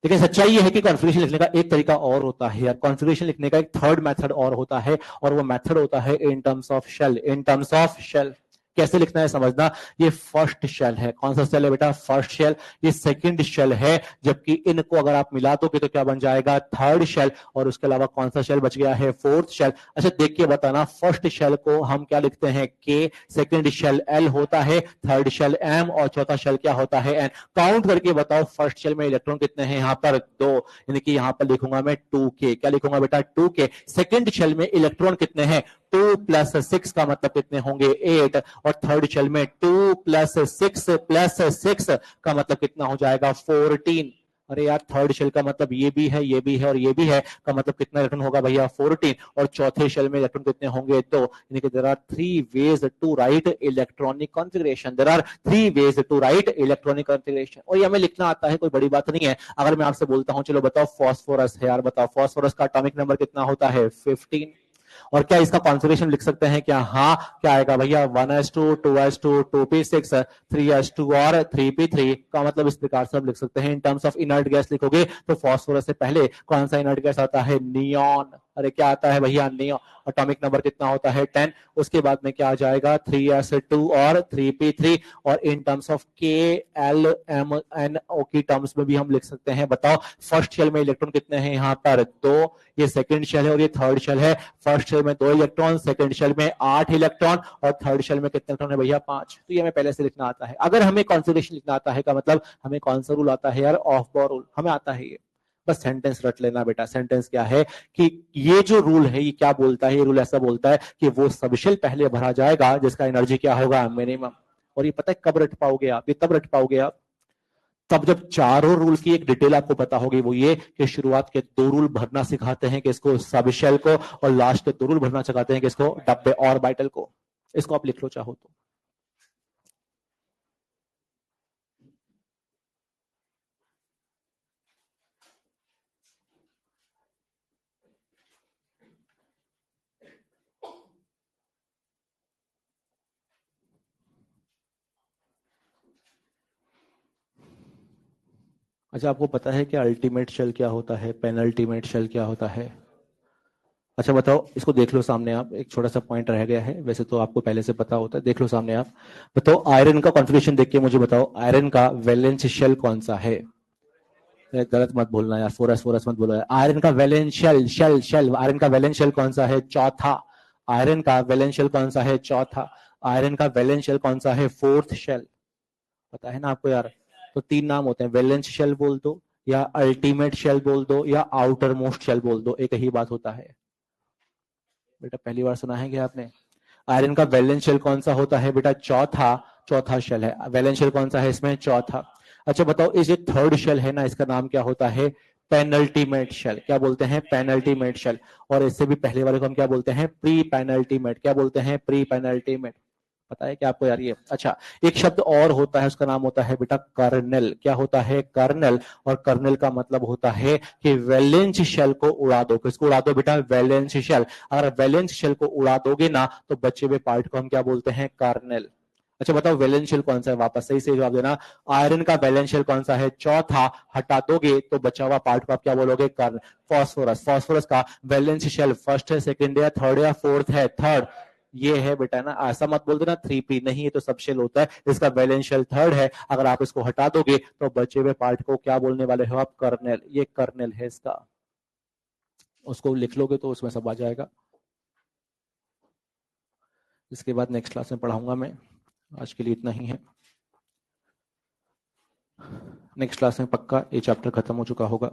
लेकिन सच्चाई ये है कि कॉन्फ़िगरेशन लिखने का एक तरीका और होता है यार, कॉन्फ़िगरेशन लिखने का एक थर्ड मेथड और होता है, और वो मेथड होता है in terms of shell. In terms of shell कैसे लिखना है समझना, ये फर्स्ट शेल है, कौन सा शेल है बेटा, फर्स्ट शेल, ये सेकंड शेल है, जबकि इनको अगर आप मिला दोगे तो क्या बन जाएगा, थर्ड शेल, और उसके अलावा कौन सा शेल बच गया है, फोर्थ शेल। अच्छा देख के बताना, फर्स्ट शेल को हम क्या लिखते हैं, के, सेकंड शेल एल होता है, थर्ड शेल एम, और चौथा शेल क्या होता है, एन। काउंट करके बताओ फर्स्ट शेल में इलेक्ट्रॉन कितने हैं, यहाँ पर 2, यानी कि यहाँ पर लिखूंगा मैं 2k, क्या लिखूंगा बेटा, 2k। सेकंड शेल में इलेक्ट्रॉन कितने हैं, 2 + 6 का मतलब कितने होंगे, 8, और थर्ड शेल में 2 + 6 का मतलब कितना हो जाएगा, 14। अरे यार थर्ड शेल का मतलब ये भी है, ये भी है और ये भी है, का मतलब कितना इलेक्ट्रॉन होगा भैया, 14। और चौथे शेल में इलेक्ट्रॉन कितने होंगे, 2, यानी कि there are 3 ways to write electronic configuration, there are 3 ways to write electronic configuration. और ये हमें लिखना आता है, कोई बड़ी बात नहीं है। अगर मैं आपसे बोलता हूं चलो बताओ फास्फोरस है यार, बताओ फास्फोरस का एटॉमिक नंबर कितना होता है, 15, और क्या इसका कॉन्फ़िगरेशन लिख सकते हैं क्या, हाँ, क्या आएगा भैया, 1s2 2s2 2p6 3s2 और 3p3, का मतलब इस प्रकार से हम लिख सकते हैं। इन टर्म्स ऑफ इनर्ट गैस लिखोगे तो फास्फोरस से पहले कौन सा इनर्ट गैस आता है, नियॉन। अरे क्या आता है भैया, नियॉन, एटॉमिक नंबर कितना होता है, 10। उसके बाद में क्या आ जाएगा, 3s2 और 3p3, और इन टर्म्स ऑफ के एल एम एन ओ की टर्म्स में भी हम लिख सकते हैं। बताओ फर्स्ट शेल में इलेक्ट्रॉन कितने हैं, यहाँ पर 2, ये सेकंड शेल है और ये थर्ड शेल है। फर्स्ट शेल में 2 इलेक्ट्रॉन, सेकंड शेल में 8 इलेक्ट्रॉन, और थर्ड शेल में कितने इलेक्ट्रॉन है भैया, 5। तो ये हमें पहले से लिखना आता है। अगर हमें कॉन्फ़िगरेशन लिखना आता है का मतलब हमें कौन सा रूल आता है यार, ऑफ बॉर रूल, हमें आता है ये। बस सेंटेंस रट लेना बेटा। सेंटेंस क्या है कि ये जो रूल है ये क्या बोलता है, ये रूल ऐसा बोलता है कि वो सब शेल पहले भरा जाएगा जिसका एनर्जी क्या होगा, मिनिमम। और ये पता है कब रट पाओगे आप, ये तब रट पाओगे आप तब जब चारों रूल की एक डिटेल आपको पता होगी। वो ये कि शुरुआत के 2 रूल भरना सिखाते हैं कि इसको सब शेल को, और लास्ट के 2 रूल भरना सिखाते हैं कि इसको डब्बे और बाइटल को। इसको आप लिख लो चाहो तो। अच्छा आपको पता है कि अल्टीमेट शेल क्या होता है, पेनल्टीमेट शेल क्या होता है? अच्छा बताओ, इसको देख लो सामने आप, एक छोटा सा पॉइंट रह गया है, वैसे तो आपको पहले से पता होता है, देख लो सामने आप। बताओ आयरन का कॉन्फ़िगरेशन देख के मुझे बताओ, आयरन का वैलेंस शेल कौन सा है? गलत मत बोलना यार, फोरस फोरस मत बोलो यार। आयरन का valence shell, shell shell, iron का वैलेंस शेल कौन सा है, चौथा। आयरन का वैलेंस शेल कौन सा है, चौथा। आयरन का वैलेंस शेल कौन सा है, फोर्थ शेल। पता है ना आपको यार? तो 3 नाम होते हैं, वैलेंस शेल बोल दो, या अल्टीमेट शेल बोल दो, या आउटर मोस्ट शेल बोल दो, एक ही बात होता है। बेटा पहली बार सुना है क्या आपने? आयरन का वैलेंस शेल कौन सा होता है बेटा, चौथा। चौथा शेल है वैलेंस शेल, कौन सा है इसमें, चौथा। अच्छा बताओ, इस जो थर्ड शेल है ना, इसका नाम क्या होता है, पेनल्टीमेट शेल। क्या बोलते हैं, पेनल्टीमेट शेल। और इससे भी पहले वाले को हम क्या बोलते हैं, प्री पेनल्टीमेट। क्या बोलते हैं, प्री पेनल्टीमेट। पता है क्या आपको यार ये? अच्छा, एक शब्द और होता है, उसका नाम होता है बेटा कर्नल। क्या होता है, कर्नल। और कर्नल का मतलब होता है कि वैलेंस शेल को उड़ा दो। किसको उड़ा दो बेटा, वैलेंस शेल। अगर वैलेंस शेल को उड़ा दोगे ना तो बचे हुए पार्ट को हम क्या बोलते हैं, कर्नल। अच्छा बताओ वैलेंस शेल कौन सा है, वापस सही से जवाब देना। आयरन का वैलेंस शेल कौन सा है, चौथा। हटा दोगे तो बचा हुआ पार्ट को आप क्या बोलोगे, कर्नल। फास्फोरस, फास्फोरस का वैलेंस शेल फर्स्ट है, सेकंड है, थर्ड या फोर्थ है, थर्ड। ये है बेटा ना, ऐसा मत बोल देना 3p, नहीं ये तो सब शेल होता है, इसका वैलेंस शेल थर्ड है। अगर आप इसको हटा दोगे तो बचे हुए पार्ट को क्या बोलने वाले हो आप, कर्नल। ये कर्नल है इसका, उसको लिख लोगे तो उसमें सब आ जाएगा। इसके बाद नेक्स्ट क्लास में पढ़ाऊंगा मैं, आज के लिए इतना ही है। नेक्स्ट क्लास में पक्का ये चैप्टर खत्म हो चुका होगा।